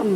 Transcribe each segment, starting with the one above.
How's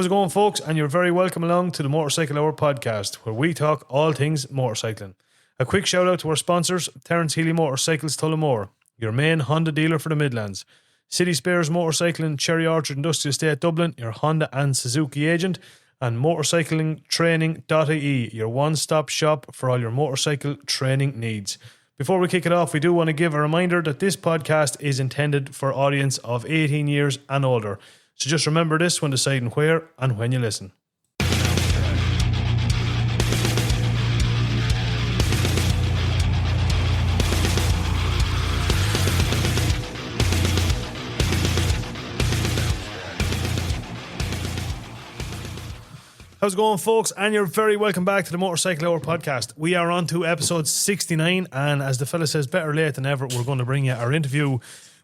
it going, folks? And you're very welcome along to the Motorcycle Hour podcast, where we talk all things motorcycling. A quick shout out to our sponsors, Terence Healy Motorcycles Tullamore, your main Honda dealer for the Midlands. City Spares Motorcycling, Cherry Orchard Industrial Estate Dublin, your Honda and Suzuki agent. And motorcyclingtraining.ie, your one-stop shop for all your motorcycle training needs. Before we kick it off, we do want to give a reminder that this podcast is intended for audience of 18 years and older. So just remember this when deciding where and when you listen. How's it going, folks? And you're very welcome back to the Motorcycle Hour podcast. We are on to episode 69, and as the fella says, better late than ever, we're going to bring you our interview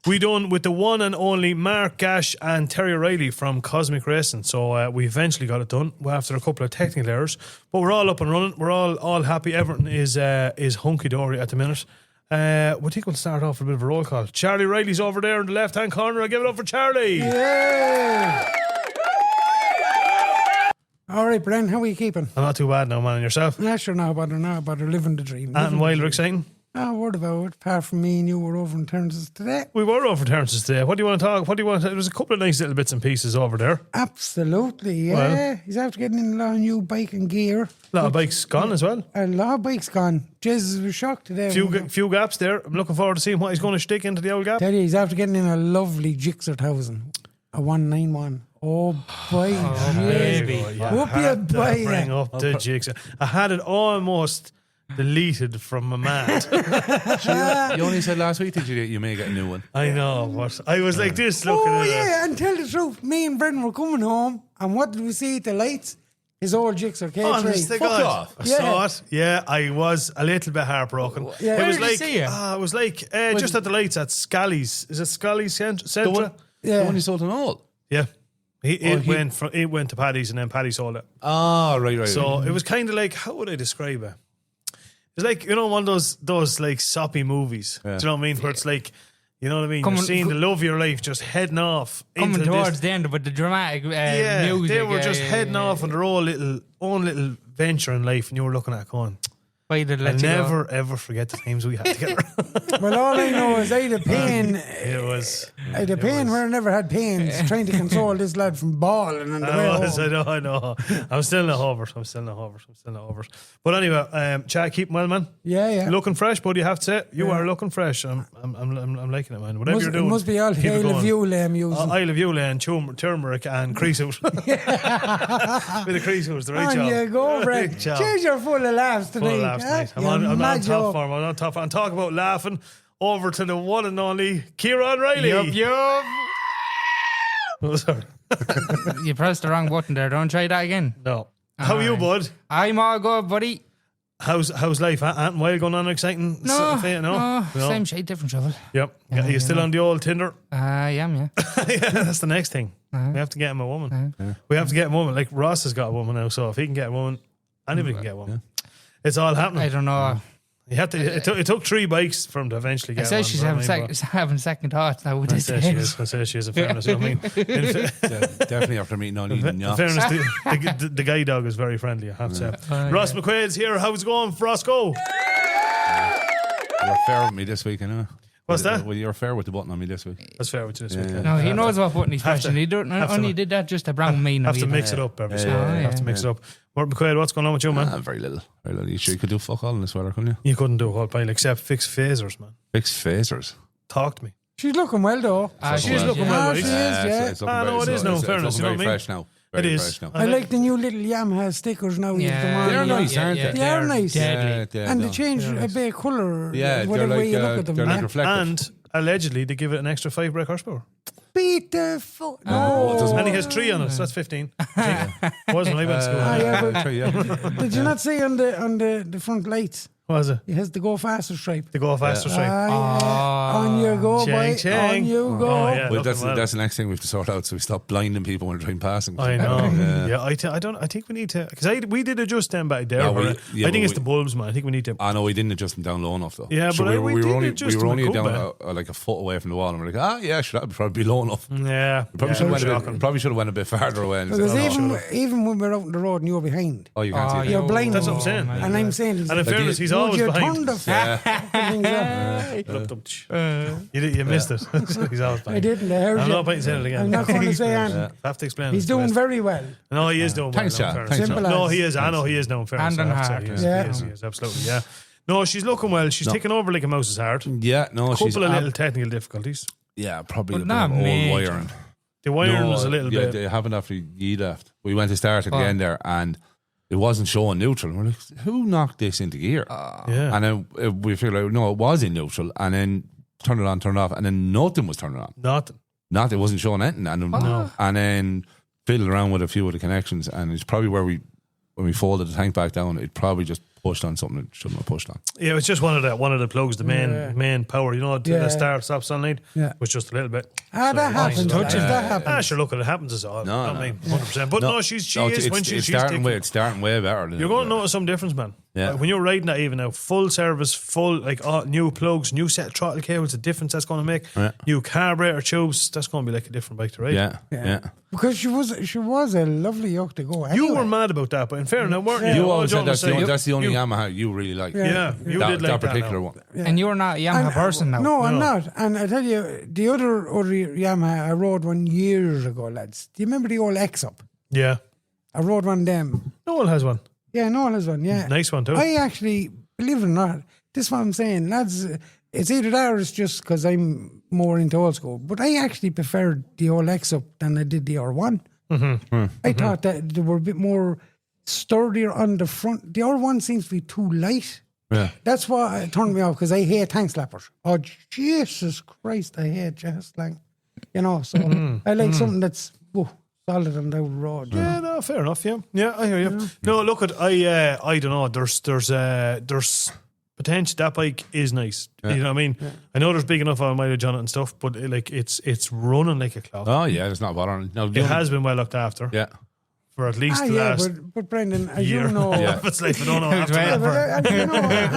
we done with the one and only Mark Gash and Terry O'Reilly from Cosmic Racing. So we eventually got it done after a couple of technical errors, but we're all up and running. We're all happy. Everything is hunky-dory at the minute. We think we'll start off with a bit of a roll call. Charlie Riley's over there in the left-hand corner. I'll give it up for Charlie. Yeah. All right, Bren, how are you keeping? I'm not too bad now, man. And yourself? Yeah, sure, now about living the dream. And wilder exciting? Oh, word about it. Apart from me and you were over in Terrence's today. We were over in Terrence's today. What do you want to talk? There was a couple of nice little bits and pieces over there. Absolutely, yeah. Well, he's after getting in a lot of new bike and gear. A lot of bikes gone as well. A lot of bikes gone. Jesus was shocked today. Few gaps there. I'm looking forward to seeing what he's going to stick into the old gap. Tell you, he's after getting in a lovely Gixxer 1000. A 191. Oh, boy. Baby. Whoop your boy. Bring up the Gixxer. I had it almost deleted from my mind. You only said last week that you may get a new one. I know, but I was like this looking at it. Oh, yeah, and tell the truth. Me and Brendan were coming home, and what did we see at the lights? His old Gixxer K3. Honest to God. I saw it. Yeah, I was a little bit heartbroken. Yeah. It was Where like, did you see it? it was like just at the lights at Scally's. Is it Scally's Centra? The one you sold in all? Yeah. It went to Paddy's and then Paddy sold it. Oh, right. So it was kind of like, how would I describe it? It's like, you know, one of those like soppy movies. Yeah. Do you know what I mean? Where it's like, you know what I mean? You're seeing the love of your life just heading off. Coming towards the end with the dramatic music. They were just heading off on their own little venture in life, and you were looking at it going, I'll never ever forget the times we had together. Well, all I know is I had a pain. I had a pain where I never had pains, trying to console this lad from balling on the way home. I know. I'm still in the hovers. But anyway, Chad, keep well, man. Yeah. Looking fresh, buddy. You have to say you are looking fresh. I'm liking it, man. Whatever you're doing, it must be all Hail of Eula I'm using. Isle of Eula and turmeric and creaseout. With the creaseout, the right job. On you go, Brett. Cheers, you're full of laughs tonight. I'm on top form. I'm talk about laughing. Over to the one and only Ciarán Riley. Yup. Oh, sorry. You pressed the wrong button there. Don't try that again. No. How are you, bud? I'm all good, buddy. How's life? Aunt Wild going on exciting? No. Same shade, different trouble. Yep. Are you still on the old Tinder? I am, yeah. Yeah, that's the next thing. We have to get him a woman. We have to get a woman. Like Ross has got a woman now, so if he can get a woman, anybody can get a woman. It's all happening. I don't know. You have to. It took 3 bikes for him to eventually get. I say she's having second thoughts now with this. I say she is. In fairness, I mean, definitely after meeting on eating. In fairness, the guy dog is very friendly. I have to say. Ross McQuaid's here. How's it going, Frosco? You're fair with me this week, you know. What's that? Well, you're fair with the button on me this week. That's fair with you this week. No, he knows what button he's pressing. He only did that just to bring me. Have to mix it up every so often. Have to mix it up. Martin McQuaid, what's going on with you, man? Very little. You sure you could do fuck all in this weather, couldn't you? You couldn't do a whole pile except fix phasers, man. Fix phasers? Talk to me. She's looking well, though. She's looking well. She is, yeah. No, it is now, in fairness. You know what I mean? Fresh now. It is. I like the new little Yamaha stickers now. Yeah. They're nice, aren't they? They are nice. Deadly. And they change a bit of colour. Yeah, whatever way you look at them. They're like reflective. And allegedly they give it an extra 5 brake horsepower. Beat the fuck. And he has 3 on it, so that's 15. Wasn't when I went to school. Did you not see on the front lights? What was it? It has the Go Faster stripe. The Go Faster stripe. On you go, boy. Chang. On you go. Oh, yeah, Well, that's nothing the next thing we have to sort out. So we stop blinding people when they're trying passing. I know. Yeah, I think we need to, because we did adjust them back there. No, but I think it's the bulbs, man. I think we need to. I know we didn't adjust them down low enough though. Yeah, so but we were only a down like a foot away from the wall, and we're like, yeah, sure, that would probably be low enough. Yeah, Probably should have went a bit farther away. And Because said, even when we're out on the road and you're behind, you can't see that. you're blind. That's what I'm saying. And I'm saying, and in fairness, he's always you behind. turned the You missed it. He's always behind. I didn't. I heard I'm you. not going to say it again. I'm not going to say anything. I have to explain. He's doing very well. No, he is doing well. Thanks, Chad. Thanks, Simple Chad. No, as. he is. I know he is doing fair. Hand on heart. He Yeah. is, absolutely. Yeah. No, she's looking well. She's taking over like a mouse's heart. Yeah, no, A couple of little technical difficulties. Yeah, probably But a bit not of old major. wiring. The wiring was a little yeah, bit. they haven't after ye left. We went to start again there, and it wasn't showing neutral. And we're like, who knocked this into gear? Yeah. And then we figured out, no, it was in neutral, and then turned it on, turned it off, and then nothing was turning on. Nothing. It wasn't showing anything. And then fiddled around with a few of the connections, and it's probably when we folded the tank back down, it probably just pushed on something it shouldn't have pushed on. Yeah, it was just one of the plugs, the main power, the start stop sunlight was just a little bit. That happens. That happens. Sure, look, it happens as all. No, I mean, 100%. But no, she is when she's starting taking, it's starting way better. you're going to notice some difference, man. Yeah. Like when you're riding that even now, full service, full new plugs, new set of throttle cables, the difference that's going to make. Yeah. New carburetor tubes, that's going to be like a different bike to ride. Yeah. Because she was a lovely yoke to go. Anyway. You were mad about that, but in fairness, weren't you? You All always said joking that's aside, the only Yamaha you really like. Yeah, you that, did like that particular now. one. And you're not a Yamaha person now. No, I'm not. And I tell you, the other Yamaha I rode one years ago, lads. Do you remember the old X-Up? Yeah. I rode one of them. Noel has one. Yeah, Noel has one, yeah. Nice one too. I actually, believe it or not, this is what I'm saying, lads, it's either that or it's just because I'm more into old school, but I actually preferred the old X-Up than I did the R1. I thought that they were a bit more sturdier on the front. The R1 seems to be too light. Yeah. That's what turned me off, because I hate tank slappers. Oh, Jesus Christ, I hate just like, so I like something that's solid on the road. Yeah, no, fair enough. Yeah, I hear you. No, look at I don't know. There's potential. That bike is nice. You know what I mean? Yeah. I know there's big enough on mileage on it and stuff, but it's running like a clock. Oh yeah, it's not bothering. No, it has been well looked after. Yeah. For at least the last but Brendan, as year. you know, it's like I don't know. After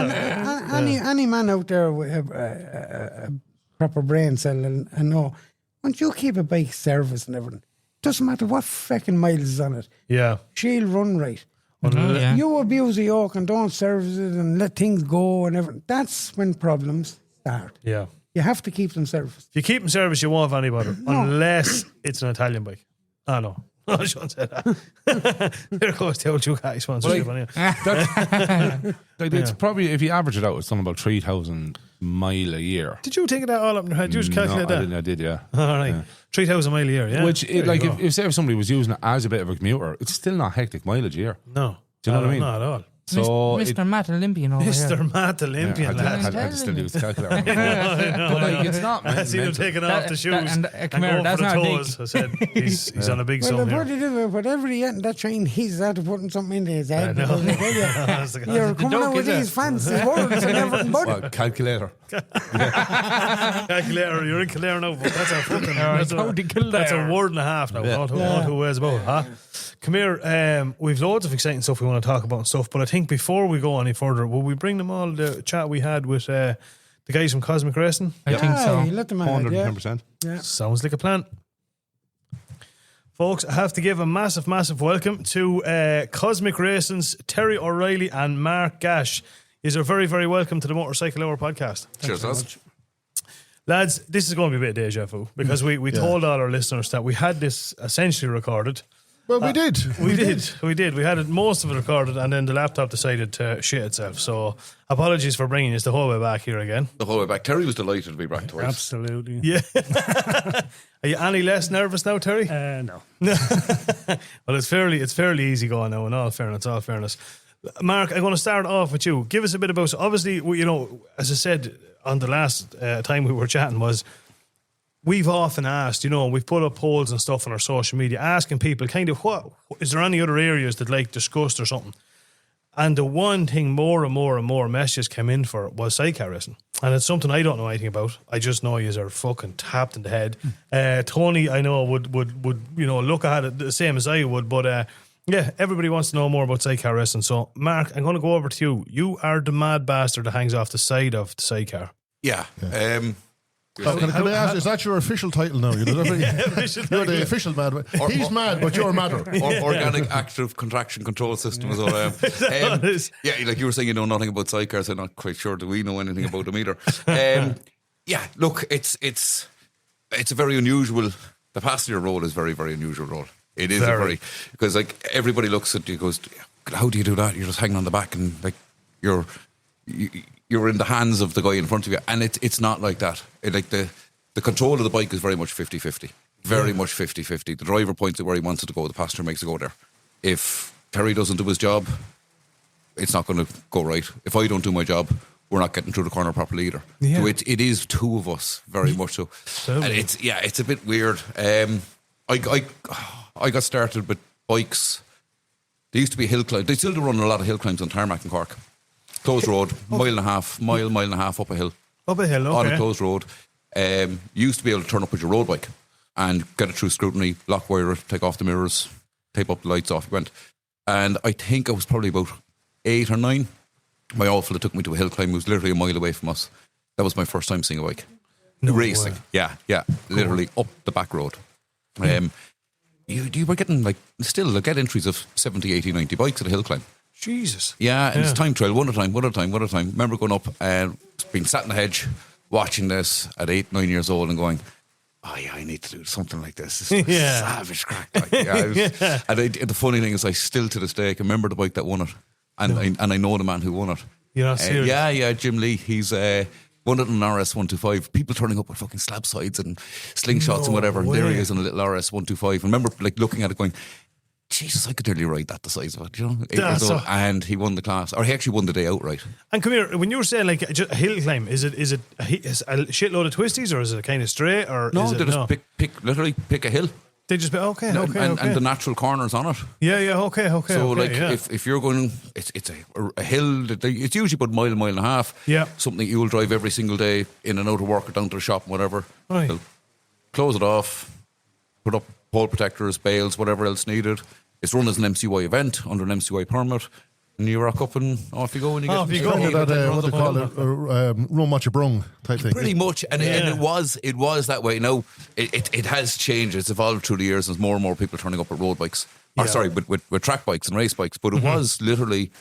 that. Any man out there with a proper brain cell and know, once you keep a bike serviced and everything, doesn't matter what fucking miles is on it. Yeah, she'll run right. You abuse the yoke and don't service it and let things go and everything. That's when problems start. Yeah, you have to keep them serviced. If you keep them serviced, you won't have any bother unless it's an Italian bike. I know. I shouldn't say that. There goes the old Ducati sponsorship on you. It's probably, if you average it out, it's something about 3,000 mile a year. Did you take that all up in your head? Did you just calculate that? I did, yeah. All right. 3,000 mile a year, yeah. Which, if somebody was using it as a bit of a commuter, it's still not hectic mileage a year. No. Do you know what I mean? Not at all. So Mr. Matt Olympian over here. Mr. Matt Olympian, lad. I just still use the calculator. But it's not, man. I seen him taking off the shoes and going for that's the not toes. I said, he's on a big zone here. Whatever he had in that train, he's out of putting something into his head. You're coming out with these fancy words and everything, but... Well, calculator. Calculator, you're in Kildare now, but that's a fucking... That's a word and a half now. Not who wears about, huh? Come here, we've loads of exciting stuff we want to talk about and stuff, but I think before we go any further, will we bring them all the chat we had with the guys from Cosmic Racing? I think so. Let them have 110%. Yeah. Sounds like a plan. Folks, I have to give a massive, massive welcome to Cosmic Racing's Terry O'Reilly and Mark Gash. You're very, very welcome to the Motorcycle Hour podcast. Cheers, lads. Lads, this is going to be a bit of deja vu because we told all our listeners that we had this essentially recorded. Well, we did. We did. We had most of it recorded, and then the laptop decided to shit itself. So, apologies for bringing us the whole way back here again. The whole way back. Terry was delighted to be back twice. Absolutely. Yeah. Are you any less nervous now, Terry? No. Well, it's fairly easy going now. In all fairness, Mark, I'm going to start off with you. Give us a bit about. So obviously, as I said on the last time we were chatting was. We've often asked, we've put up polls and stuff on our social media asking people kind of what is there any other areas that like discussed or something. And the one thing more and more messages came in for was sidecar racing And it's something I don't know anything about. I just know you are fucking tapped in the head. Tony, I know, would look at it the same as I would. But yeah, everybody wants to know more about sidecar wrestling. So, Mark, I'm going to go over to you. You are the mad bastard that hangs off the side of the sidecar. Yeah. Can I ask, is that your official title now? You're the official mad. He's mad, but you're madder. Organic active contraction control system is all I am. Yeah, like you were saying, you know nothing about sidecars. I'm not quite sure do we know anything about them either. Yeah, look, it's a very unusual. The passenger role is very, very unusual role. It is because like everybody looks at you, goes, how do you do that? You're just hanging on the back and like you're in the hands of the guy in front of you, and it's not like that. Like the control of the bike is very much 50-50. Very much 50-50. The driver points it where he wants it to go, the passenger makes it go there. If Terry doesn't do his job, it's not going to go right. If I don't do my job, we're not getting through the corner properly either. So it is two of us, very much so. And it's a bit weird. I got started with bikes. There used to be hill climbs. They still do run a lot of hill climbs on tarmac in Cork. Closed road, mile and a half up a hill. Up a hill, okay. On a closed road. You used to be able to turn up with your road bike and get it through scrutiny, lock wire it, take off the mirrors, tape up the lights, off you went. And I think I was probably about 8 or 9. My old fella took me to a hill climb. It was literally a mile away from us. That was my first time seeing a bike. No racing. way. Yeah. Literally up the back road. You were getting like entries of 70, 80, 90 bikes at a hill climb. Jesus. Yeah, and it's time trial, one at a time. Remember going up and being sat in the hedge, watching this at 8, 9 years old and going, oh yeah, I need to do something like this. This is savage crack. Like, And the funny thing is, I still to this day can remember the bike that won it. And I know the man who won it. You're not serious? Yeah, Jim Lee. He's won it on an RS125. People turning up with fucking slab sides and slingshots and whatever. And there he is on a little RS125. I remember like looking at it going, Jesus, I could nearly ride that the size of it, you know. And he won the class, or he actually won the day outright. And come here, when you were saying like a hill climb, is it a shitload of twisties, or is it kind of straight, or no? Is it, they just pick a hill. They just be okay. And the natural corners on it. Okay. So if you're going, it's a hill. It's usually about a mile and a half. Yeah, something you'll drive every single day in and out of work or down to the shop, whatever. Right. They'll close it off, put up pole protectors, bales, whatever else needed. It's run as an MCY event under an MCY permit, and you rock up and off you go. And you get what they call it, run what you brung type thing. Pretty much, and it was that way. Now it has changed. It's evolved through the years. There's more and more people turning up with road bikes. With track bikes and race bikes. But it was literally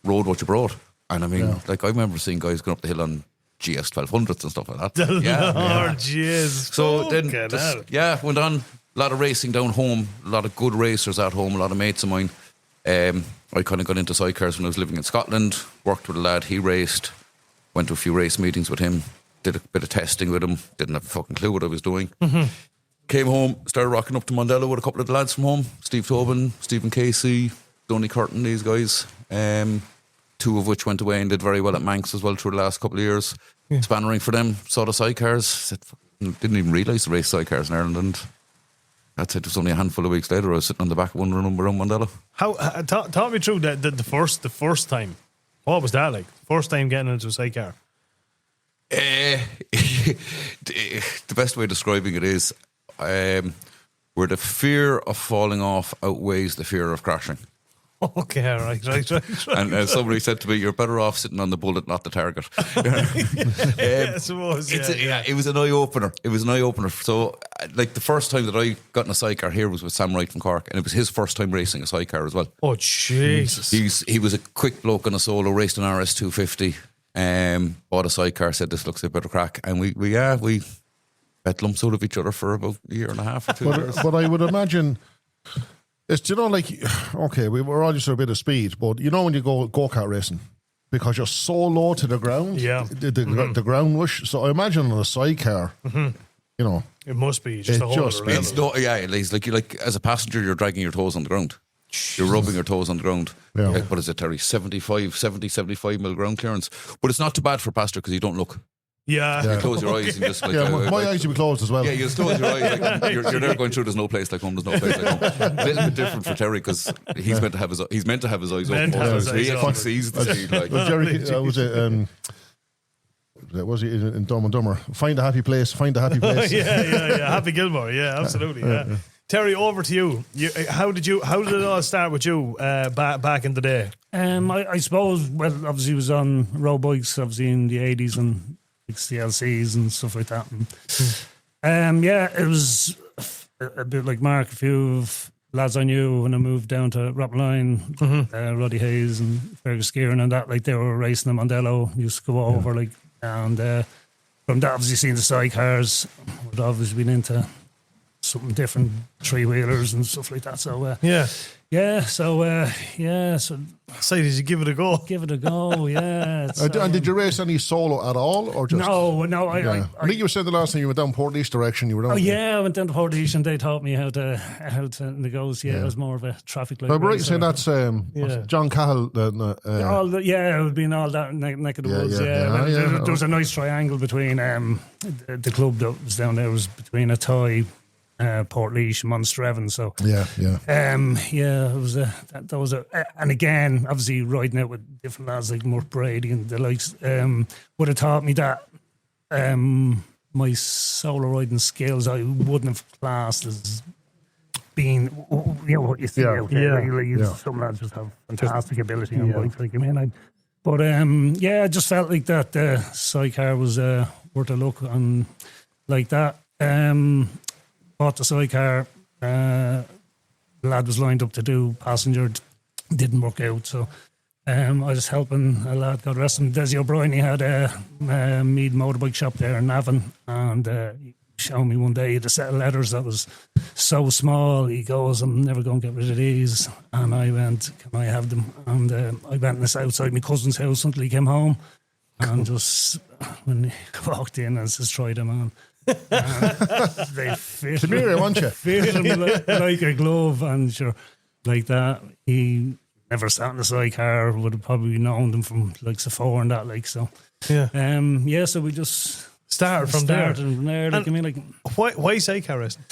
road what you brought. And I mean, like I remember seeing guys going up the hill on GS 1200s and stuff like that. Lord, jeez. So then, went on. A lot of racing down home, a lot of good racers at home, a lot of mates of mine. I kind of got into sidecars when I was living in Scotland, worked with a lad, he raced, went to a few race meetings with him, did a bit of testing with him, didn't have a fucking clue what I was doing. Came home, started rocking up to Mondello with a couple of the lads from home, Steve Tobin, Stephen Casey, Donny Curtin, these guys. 2 of which went away and did very well at Manx as well through the last couple of years. Spannering for them, saw the sidecars, didn't even realise the race sidecars in Ireland, and that's it. It was only a handful of weeks later I was sitting on the back wondering around Mandela. How talk me through the first time. What was that like? First time getting into a sidecar? The best way of describing it is where the fear of falling off outweighs the fear of crashing. Okay, right. And somebody said to me, "You're better off sitting on the bullet, not the target." I suppose. It was an eye opener. So, like the first time that I got in a sidecar here was with Sam Wright from Cork, and it was his first time racing a sidecar as well. Oh Jesus! He was a quick bloke on a solo, raced an RS250, bought a sidecar, said this looks a bit of crack, and we bet lumps out of each other for about a year and a half or 2 years. But I would imagine. It's, you know, like, okay, we were all used to a bit of speed, but you know when you go-kart racing, because you're so low to the ground, the ground rush. So I imagine on a sidecar, you know. It must be just a whole other level. It's like as a passenger, you're dragging your toes on the ground. You're rubbing your toes on the ground. Yeah. Like, what is it, Terry? 75 mil ground clearance. But it's not too bad for a passenger because you don't look. Yeah. You close your eyes and just like... my eyes will be closed as well. Yeah, you just close your eyes. Like, you're there going through, there's no place like home, A little bit different for Terry because he's meant to have his eyes open. So he actually sees the speed. Like. Well, Jerry, was it Was he in Dumb and Dumber? Find a happy place. Find a happy place. yeah. Happy Gilmore. Yeah, absolutely. Yeah. Terry, over to you. How did it all start with you back in the day? I suppose, well, obviously it was on road bikes, obviously in the 80s and CLCs and stuff like that. And, it was a bit like Mark, a few of lads I knew when I moved down to Rockline, Roddy Hayes and Fergus Gearan and that, like they were racing the Mondello, used to go over, like, and from that, obviously seeing the sidecars, I'd obviously been into something different, 3-wheelers and stuff like that. So So did you give it a go? give it a go. Yeah. And did you race any solo at all, or just No. I think you said the last time you went down Port East direction. You were down. I went down to Port East and they taught me how to negotiate. It was more of a traffic light. I'm right saying that's John Cahill. It would be in all that neck of the woods. There was a nice triangle between the club that was down there was between a tie. Port Leash, Munster Evans. So it was and again, obviously riding out with different lads like Murt Brady and the likes would have taught me that my solo riding skills I wouldn't have classed as being what you see out there. Some lads just have fantastic ability on bikes. Like I just felt like that sidecar was worth a look on like that. Bought the sidecar. The lad was lined up to do passenger, didn't work out. So I was helping a lad, God rest him, Desi O'Brien. He had a Mead motorbike shop there in Navan, and he showed me one day he had a set of letters that was so small. He goes, "I'm never going to get rid of these." And I went, "Can I have them?" And I went this outside my cousin's house until he came home, and just when he walked in and says, "Try them on." They fit Samira, won't you? Fit him like a glove, and sure, like that. He never sat in the sidecar. Would have probably known them from like Sephora and that, like so. Yeah. So we just Started from there. Like, Why sidecar racing?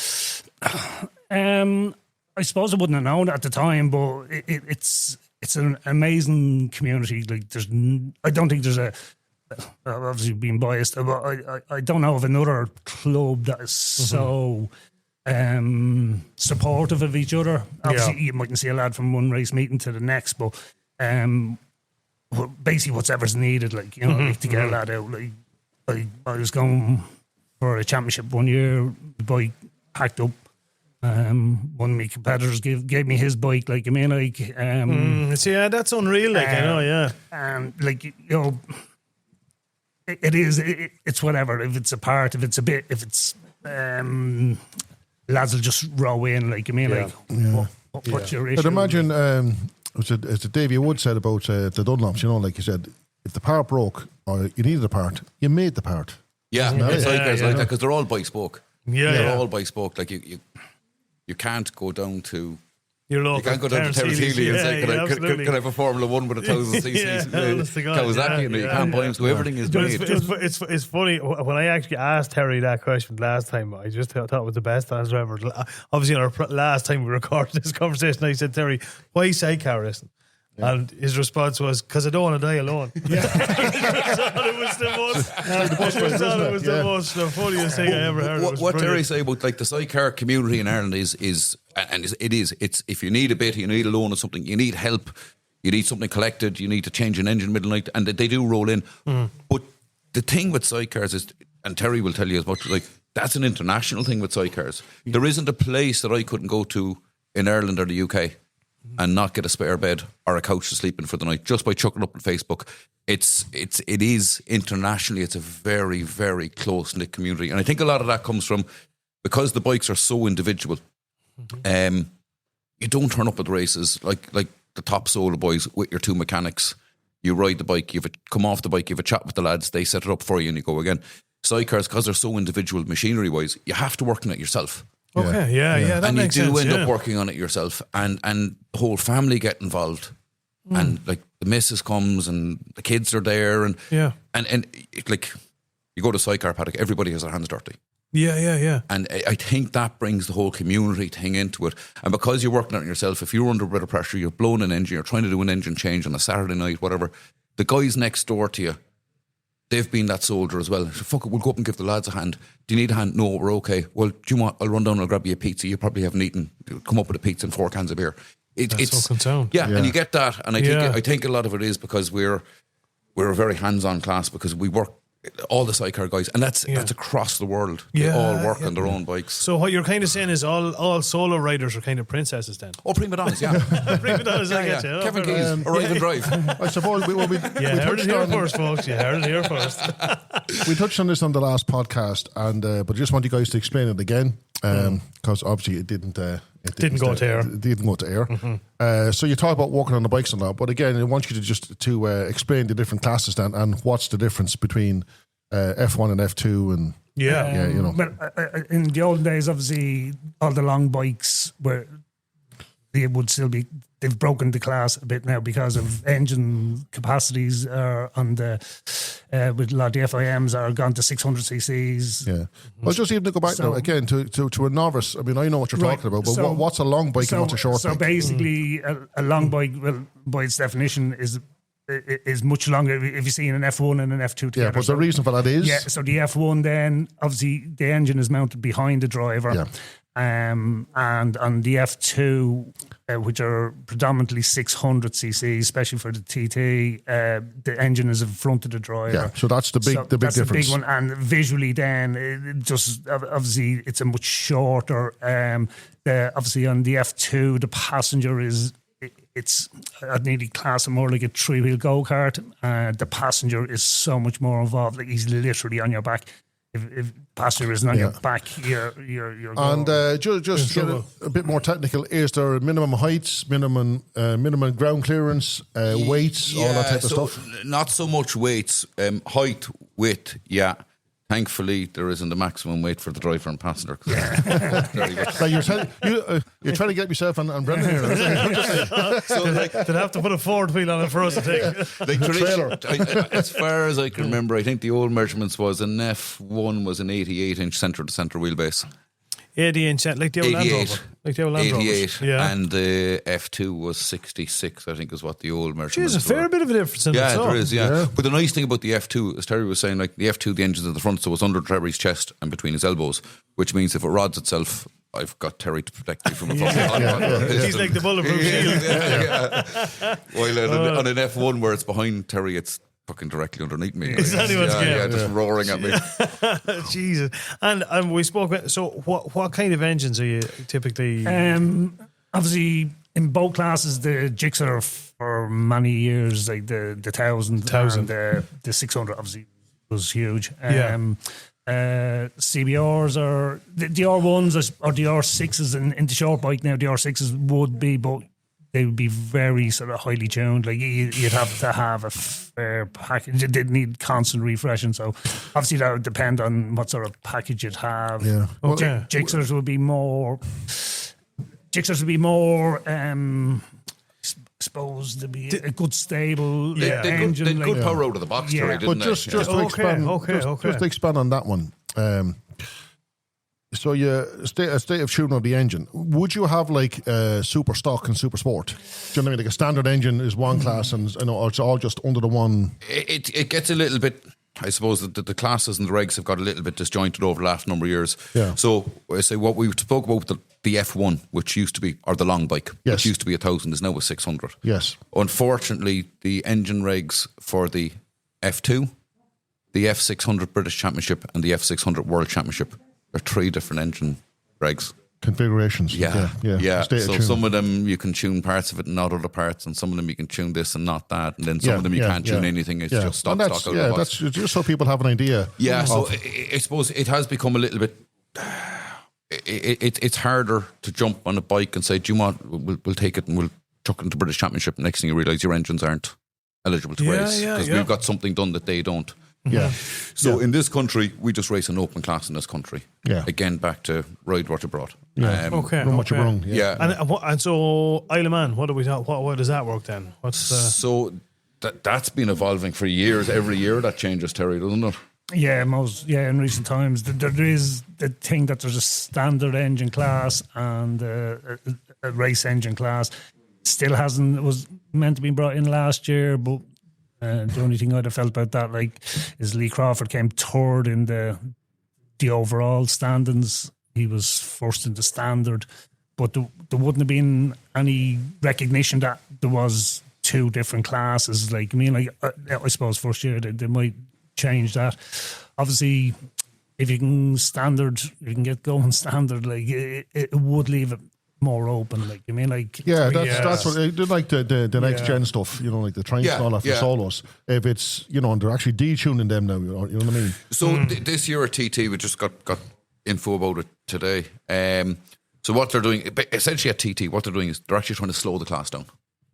I suppose I wouldn't have known at the time, but it's an amazing community. Like I don't think there's a. Obviously being biased, but I don't know of another club that is so supportive of each other. Obviously you mightn't see a lad from one race meeting to the next, but basically whatever's needed, like, you know, like to get a lad out. Like I was going for a championship one year, the bike packed up. One of my competitors gave me his bike, like, I mean, like that's unreal, like, I know, yeah. And like, you know, it's whatever. If it's a part, if it's a bit, if it's lads will just row in, like, I mean, like, what's your issue? I'd imagine as Davey Wood said about the Dunlops, you know, like you said, if the part broke or you needed a part, you made the part. Yeah, it's like that because they're all by spoke. They're all by spoke. Like you can't go down to. You can't go down to Terrace Healy and say, can I have a Formula 1 with 1,000 cc's? You can't buy them, so everything is made. It's funny, when I actually asked Terry that question last time, I just thought it was the best answer ever. Obviously, on our last time we recorded this conversation, I said, "Terry, why sidecar racing?" And his response was, "Because I don't want to die alone." It was the most funniest thing I ever heard. What Terry say about like the sidecar community in Ireland is if you need a bit, you need a loan or something, you need help, you need something collected, you need to change an engine middle night, and they do roll in. But the thing with sidecars is, and Terry will tell you as much, like, that's an international thing with sidecars. There isn't a place that I couldn't go to in Ireland or the UK and not get a spare bed or a couch to sleep in for the night just by chucking up on Facebook. It is internationally, it's a very, very close knit community, and I think a lot of that comes from because the bikes are so individual. You don't turn up at the races like the top solo boys with your two mechanics. You ride the bike, come off the bike, you have a chat with the lads, they set it up for you, and you go again. Sidecars, because they're so individual machinery wise, you have to work on it yourself. Okay, yeah, that makes sense. And you do end up working on it yourself, and the whole family get involved, and like the missus comes, and the kids are there, and like you go to sidecar paddock, everybody has their hands dirty. Yeah. And I think that brings the whole community thing into it. And because you're working on it yourself, if you're under a bit of pressure, you're blowing an engine, you're trying to do an engine change on a Saturday night, whatever, the guys next door to you, they've been that soldier as well. So, fuck it, we'll go up and give the lads a hand. Do you need a hand? No, we're okay. Well, do you want? I'll run down and I'll grab you a pizza. You probably haven't eaten. Come up with a pizza and 4 cans of beer. That's so concerned. Yeah, and you get that, and I think a lot of it is because we're a very hands-on class because we work. All the Sidecar guys, and that's across the world. They all work on their own bikes. So what you're kind of saying is all solo riders are kind of princesses then? Oh, prima donnas, yeah. Prima donnas, I get you. Kevin Keys, arrive and drive. I suppose we heard it here first, folks. You heard it here first. We touched on this on the last podcast, and but I just want you guys to explain it again because obviously it didn't go to air. It didn't go to air. Mm-hmm. So you talk about walking on the bikes and that, but again, I want you to just explain the different classes then, and what's the difference between F1 and F2 and you know. But in the old days, obviously, all the long bikes they've broken the class a bit now because of engine capacities on the with a lot of the FIMs are gone to 600 cc's. Yeah. Well, just even to go back now again to a novice. I mean, I know what you're talking about, but what's a long bike and what's a short bike? So basically, a long bike, well, by its definition, is much longer if you see an F1 and an F2 together. Yeah, but the reason for that is so the F1 then obviously the engine is mounted behind the driver. Yeah. And on the F2, which are predominantly 600 cc, especially for the TT, the engine is in front of the driver. Yeah, so that's the big that's difference. The big one, and visually, then it just obviously it's a much shorter. Obviously on the F2, the passenger is. I'd nearly class it more like a 3-wheel go-kart. The passenger is so much more involved. Like he's literally on your back. If passenger isn't on your back, you're going. And just get a bit more technical, is there minimum heights, minimum ground clearance, weights, all that type of stuff? Not so much weights, height, width, yeah. Thankfully, there isn't a maximum weight for the driver and passenger. So you're trying to get yourself and Brendan here. So they'd have to put a forward wheel on it for us to take. As far as I can remember, I think the old measurements was an F1 was an 88-inch centre-to-centre wheelbase. 80-inch, like the old Land Rover. Like the old Land Rovers. 88, and the F2 was 66, I think is what the old measurements were. There's a fair bit of a difference in it. Yeah, there is, yeah. But the nice thing about the F2, as Terry was saying, like the F2, the engine's at the front, so it's under Terry's chest and between his elbows, which means if it rods itself, I've got Terry to protect you from a fucking He's like the bulletproof shield. While on an F1 where it's behind Terry, it's fucking directly underneath me. It's anyone's game. Just roaring at me. Jesus. And we spoke about, so what kind of engines are you typically? Obviously, in both classes, the Gixxer for many years, like the 1000 and the 600 obviously was huge. CBRs or the R1s or the R6s in the short bike now, the R6s would be, but they would be very sort of highly tuned. Like you'd have to have a fair package. It did need constant refreshing. So obviously that would depend on what sort of package you'd have. Yeah. Okay. Gixxers would be more. Supposed to be a good stable engine. They good power out of the box, Terry, didn't but they? just to expand on that one. So a state of tuning of the engine. Would you have like super stock and super sport? Do you know what I mean? Like a standard engine is one class, and it's all just under the one. It gets a little bit. I suppose that the classes and the regs have got a little bit disjointed over the last number of years. Yeah. So I say what we spoke about the F1, which used to be, or the long bike, which used to be 1,000, is now a 600. Yes. Unfortunately, the engine regs for the F2, the F600 British Championship, and the F600 World Championship are 3 different engine regs. Configurations. Yeah. So some of them you can tune parts of it and not other parts, and some of them you can tune this and not that, and then some of them you can't tune anything. It's just stock out of the box. That's just so people have an idea. Yeah, so I suppose it has become a little bit. It's harder to jump on a bike and say, "Do you want? We'll take it and we'll chuck it into British Championship." Next thing you realise, your engines aren't eligible to race because we've got something done that they don't. Yeah. So in this country, we just race an open class in this country. Yeah. Again, back to ride what you brought. Yeah. Run what you brought. Yeah. And so Isle of Man, what do we talk? What does that work then? So that's been evolving for years. Every year that changes, Terry, doesn't it? Yeah, in recent times there is the thing that there's a standard engine class and a race engine class. Still was meant to be brought in last year, but The only thing I'd have felt about that, like, is Lee Crawford came third in the overall standings. He was first in the standard, but there wouldn't have been any recognition that there was two different classes. Like, I mean, like, I suppose first year they might change that. Obviously, if you can get going standard, like, it would leave it more open. Like, I mean, like, that's what they do, like the next gen stuff, you know, like the trains and all that for solos. If it's, you know, and they're actually detuning them now, you know what I mean? So this year at TT, we just got info about it today. So what they're doing, essentially at TT, what they're doing is they're actually trying to slow the class down.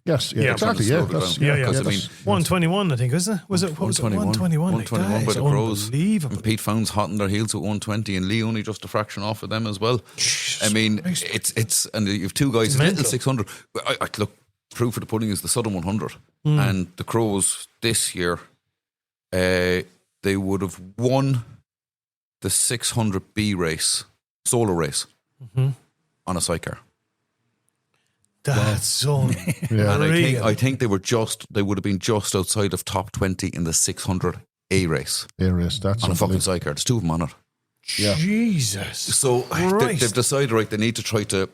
Yes, exactly. Yeah, because I mean, 121, I think, was it? Was it 121? 121 by the Crows. Unbelievable. And Pete Found's hot on their heels at 120, and Lee only just a fraction off of them as well. I mean, it's and you have two guys, little 600. I look, proof of the pudding is the Southern 100, and the Crows this year, they would have won the 600B race, solo race, on a sidecar. That's so. And I think they would have been just outside of top 20 in the 600 A race. That's on a fucking sidecar. There's two of them on it. Yeah. Jesus. So they've decided, right, they need to try to,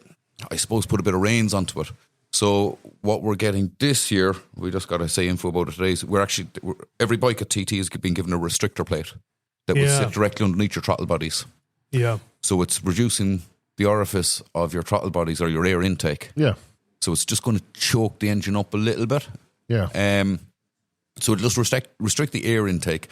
I suppose, put a bit of reins onto it. So what we're getting this year, we just got to say info about it today, is every bike at TT has been given a restrictor plate that will sit directly underneath your throttle bodies. Yeah. So it's reducing the orifice of your throttle bodies or your air intake. Yeah. So it's just going to choke the engine up a little bit. Yeah. So it'll just restrict the air intake.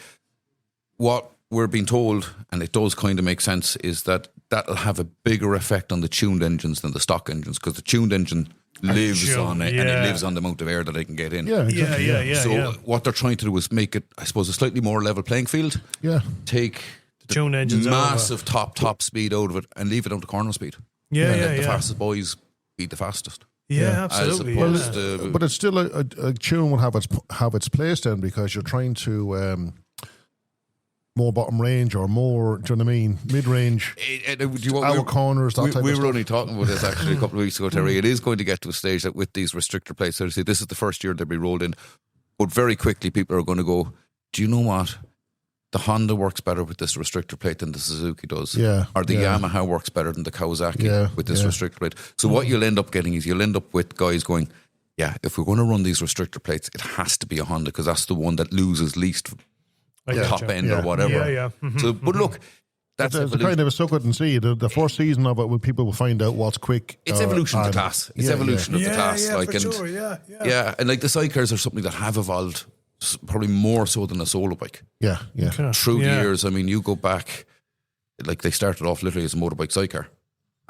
What we're being told, and it does kind of make sense, is that that'll have a bigger effect on the tuned engines than the stock engines, because the tuned engine lives on it, and it lives on the amount of air that they can get in. Yeah, exactly. So what they're trying to do is make it, I suppose, a slightly more level playing field. Yeah. Take the tuned engines massive top speed out of it and leave it down to corner speed. Let the fastest boys beat the fastest. Yeah, absolutely. But it's still a tune will have its place then, because you're trying to more bottom range or more, do you know what I mean, mid range, our corners, that type of stuff. We were only talking about this actually a couple of weeks ago, Terry. It is going to get to a stage that with these restrictor plates, so this is the first year they'll be rolled in, but very quickly people are going to go, do you know what? The Honda works better with this restrictor plate than the Suzuki does. Yeah. Or the Yamaha works better than the Kawasaki with this restrictor plate. So what you'll end up getting is you'll end up with guys going, if we're going to run these restrictor plates, it has to be a Honda, because that's the one that loses least top end or whatever. Yeah. So, but look, that's kind of a suck it and see. The first season of it, when people will find out what's quick. It's evolution of the class. It's evolution of the class. Yeah, for sure. Yeah. And like the sidecars are something that have evolved probably more so than a solo bike. Yeah. Through the years, I mean, you go back, like they started off literally as a motorbike sidecar,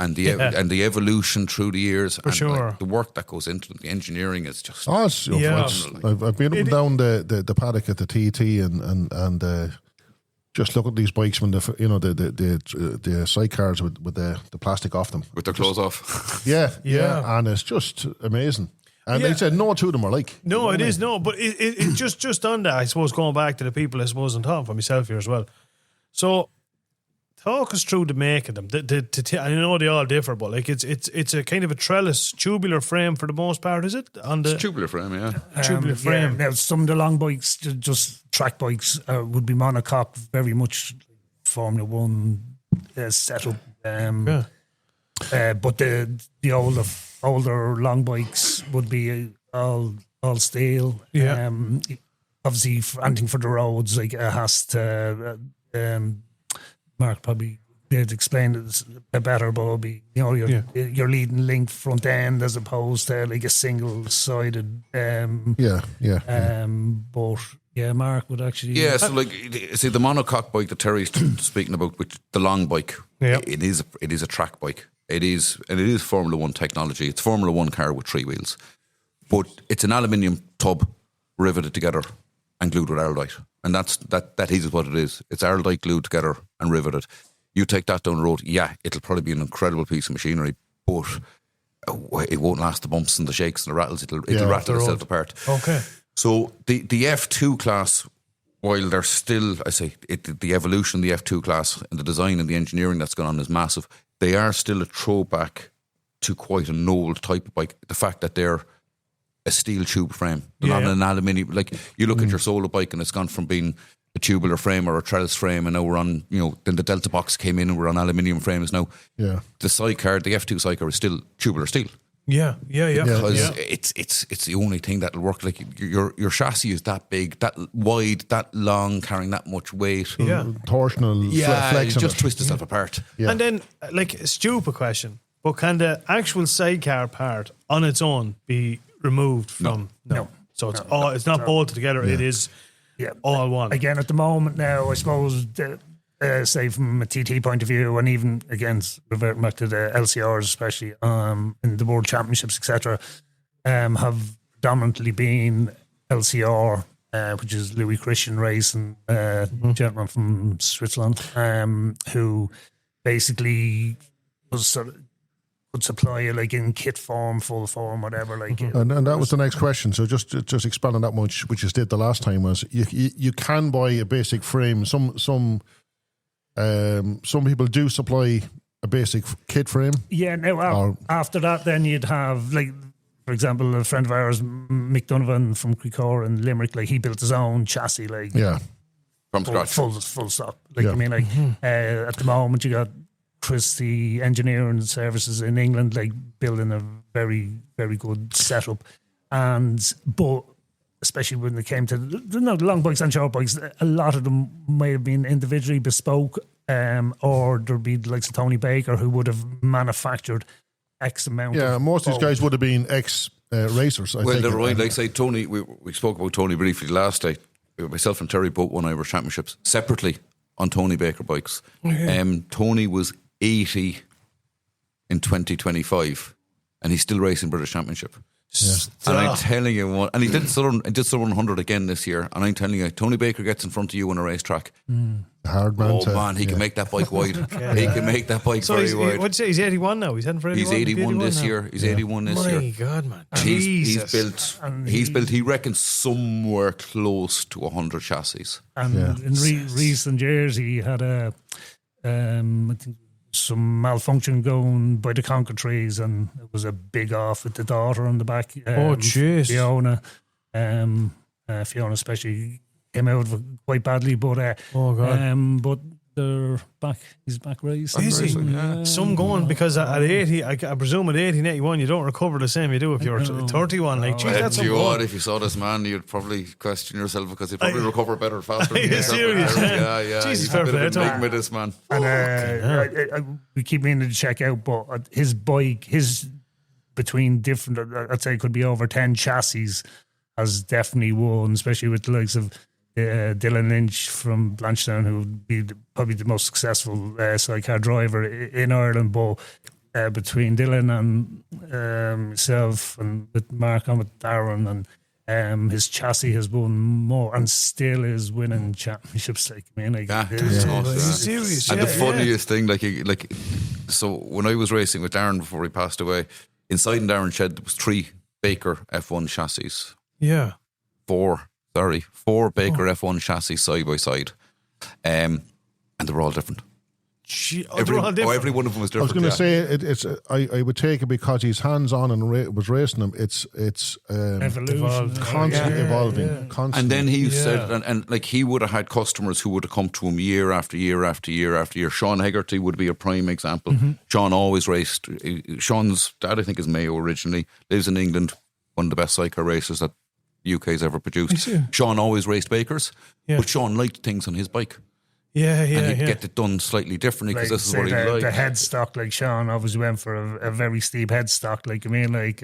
and the evolution through the years, for sure, like, the work that goes into the engineering is just. I've been up and down the paddock at the TT and just look at these bikes when the sidecars with the plastic off them, with their clothes off. Yeah, and it's just amazing. And they said no two of them are like. No, it is no, but it just on that, I suppose, going back to the people, I suppose, on top for myself here as well. So talk us through the make of them. I know they all differ, but like it's a kind of a trellis tubular frame for the most part, is it? It's tubular frame, tubular frame. Now some of the long bikes, just track bikes, would be monocoque, very much Formula One setup. But the older long bikes would be all steel. Yeah. Obviously, anything for the roads, like it has to. Mark probably did explain it better, but it'll be, your leading link front end as opposed to like a single sided. But Mark would actually. Yeah, so like, see, the monocoque bike that Terry's speaking about, which the long bike, it is a track bike. It is Formula One technology. It's Formula One car with 3 wheels, but it's an aluminium tub riveted together and glued with Araldite, and that is what it is. It's Araldite glued together and riveted. You take that down the road, it'll probably be an incredible piece of machinery, but it won't last the bumps and the shakes and the rattles. It'll rattle itself apart. Okay. So the F2 class, while there's still, the evolution of the F2 class and the design and the engineering that's gone on is massive. They are still a throwback to quite an old type of bike. The fact that they're a steel tube frame. They're not an aluminium. Like you look at your solo bike and it's gone from being a tubular frame or a trellis frame, and now we're on, then the Delta box came in and we're on aluminium frames now. Yeah. The Sidecar, the F2 Sidecar is still tubular steel. Yeah. Because it's the only thing that'll work. Like your chassis is that big, that wide, that long, carrying that much weight. Yeah. Torsional flex. You just twist itself apart. Yeah. And then, like, a stupid question, but can the actual Sidecar part on its own be removed from? No. So it's not bolted together. It is all one. Again, at the moment now, I suppose, say from a TT point of view, and even again reverting back to the LCRs, especially in the World Championships, etc., have predominantly been LCR, which is Louis Christian Racing, gentleman from Switzerland, who basically was sort of would supply you like in kit form, full form, whatever. Like, and that was the next question. So just expand on that much, which you did the last time, was you can buy a basic frame. Some people do supply a basic kit frame. Yeah. Now after that, then you'd have, like, for example, a friend of ours, Mick Donovan from Creecor in Limerick. Like, he built his own chassis, like from scratch, full stop. Like, I mean, like at the moment you got Chris, the engineering services in England, like building a very, very good setup. But especially when it came to the long bikes and short bikes, a lot of them may have been individually bespoke, or there'd be the likes of Tony Baker who would have manufactured X amount. Yeah, most of these guys would have been ex-racers. Well, they're right. Like, say, Tony, we spoke about Tony briefly last day. Myself and Terry both won Irish Championships separately on Tony Baker bikes. Tony was 80 in 2025 and he's still racing British Championship. And I'm telling you, and he did Southern 100 again this year, and I'm telling you, Tony Baker gets in front of you on a racetrack. Hard man. Man, he can make that bike wide. He can make that bike very wide. What'd you say? He's 81 now. He's heading for 81. He's 81 this year. He's 81 this year. My God, man. He's built, he reckons, somewhere close to 100 chassis. And in recent years, he had I think some malfunction going by the Concord trees, and it was a big off with the daughter on the back. Jeez. Fiona especially came out of it quite badly, but but they're back. He's back racing. Is he? Some going, because at 80, I presume at 80 and 81 you don't recover the same you do if you're 31. Like, geez, that's if you saw this man, you'd probably question yourself, because he'd probably recover better faster. Are you serious? Yeah. Jesus, fair play. With this man. And we keep meaning to check out, but his bike, between different, I'd say it could be over 10 chassis, has definitely won, especially with the likes of Dylan Lynch from Blanchetown, who would be probably the most successful sidecar driver in Ireland. But between Dylan and myself, and with Mark and with Darren, and his chassis has won more and still is winning championships. Like, I mean, serious. And the funniest thing, so when I was racing with Darren before he passed away, inside in Darren's shed there was 3 Baker F1 chassis. Yeah. 4 Baker F1 chassis side by side, and they were all different. Every one of them was different. I was going to say it's. I would take it because he's hands on and was racing them. It's evolution, constantly evolving. Constantly. And then he said, and like, he would have had customers who would have come to him year after year after year after year. Sean Hegarty would be a prime example. Sean always raced. Sean's dad, I think, is Mayo originally. Lives in England. One of the best sidecar racers that UK's ever produced. Sean always raced Bakers, but Sean liked things on his bike. And he'd get it done slightly differently, because this is what he liked. The headstock, like, Sean obviously went for a very steep headstock, like, I mean, like,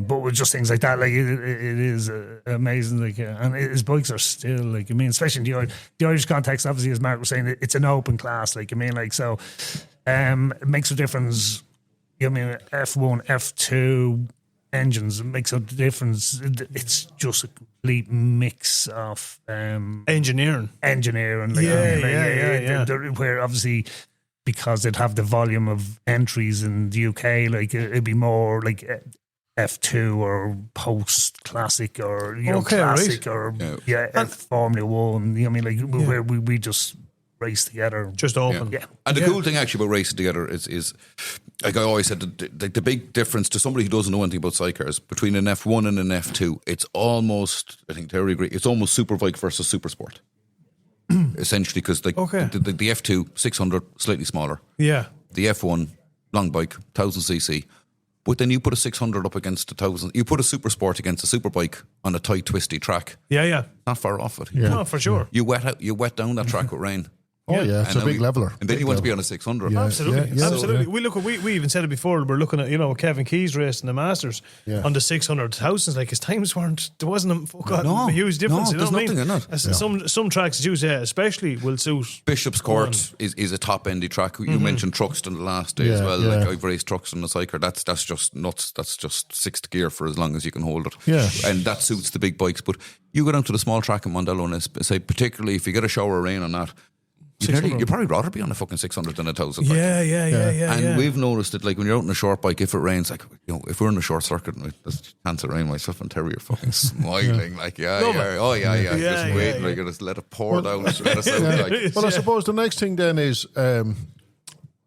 but with just things like that, like, it is amazing, like, and his bikes are still, like, I mean, especially in the Irish context, obviously, as Mark was saying, it's an open class, like, I mean, like, so it makes a difference. I mean, F1, F2 engines, it makes a difference. It's just a complete mix of engineering, like, where obviously, because they'd have the volume of entries in the UK, like, it'd be more like F2 or post classic, or classic, right. or Formula One. I mean, like, where we just race together, just open. And the cool thing actually about racing together is like I always said, the big difference to somebody who doesn't know anything about sidecars between an F1 and an F2, it's almost, I think Terry agree, it's almost Superbike versus Supersport. Essentially, because the F2, 600, slightly smaller. Yeah. The F1, long bike, 1000cc. But then you put a 600 up against a 1000. You put a Supersport against a Superbike on a tight, twisty track. Yeah. Not far off it. No, for sure. You wet down that track with rain. Oh yeah, it's And a big leveler. And then you want to be on a 600. Yeah. Absolutely, Yeah. absolutely. We even said it before. We're looking at Kevin Keys racing the Masters on the 600,000s. Like his times there wasn't a huge difference. No, you know there's what I mean? nothing in it. Some tracks, especially will suit. Bishop's Court is a top endy track. You mentioned Truxton the last day as well. Yeah. Like I've raced Truxton the Sidecar. That's just nuts. That's just sixth gear for as long as you can hold it. Yeah. And that suits the big bikes. But you go down to the small track in Mondello and say, particularly if you get a shower of rain on that, you'd probably rather be on a fucking 600 than a 1000. Yeah. And we've noticed that, like when you're out on a short bike, if it rains, like if we're in a short circuit, and there's a chance of rain, myself and Terry are fucking smiling, like just wait, like just let it pour down, just let us out. Like. Well, I suppose the next thing then is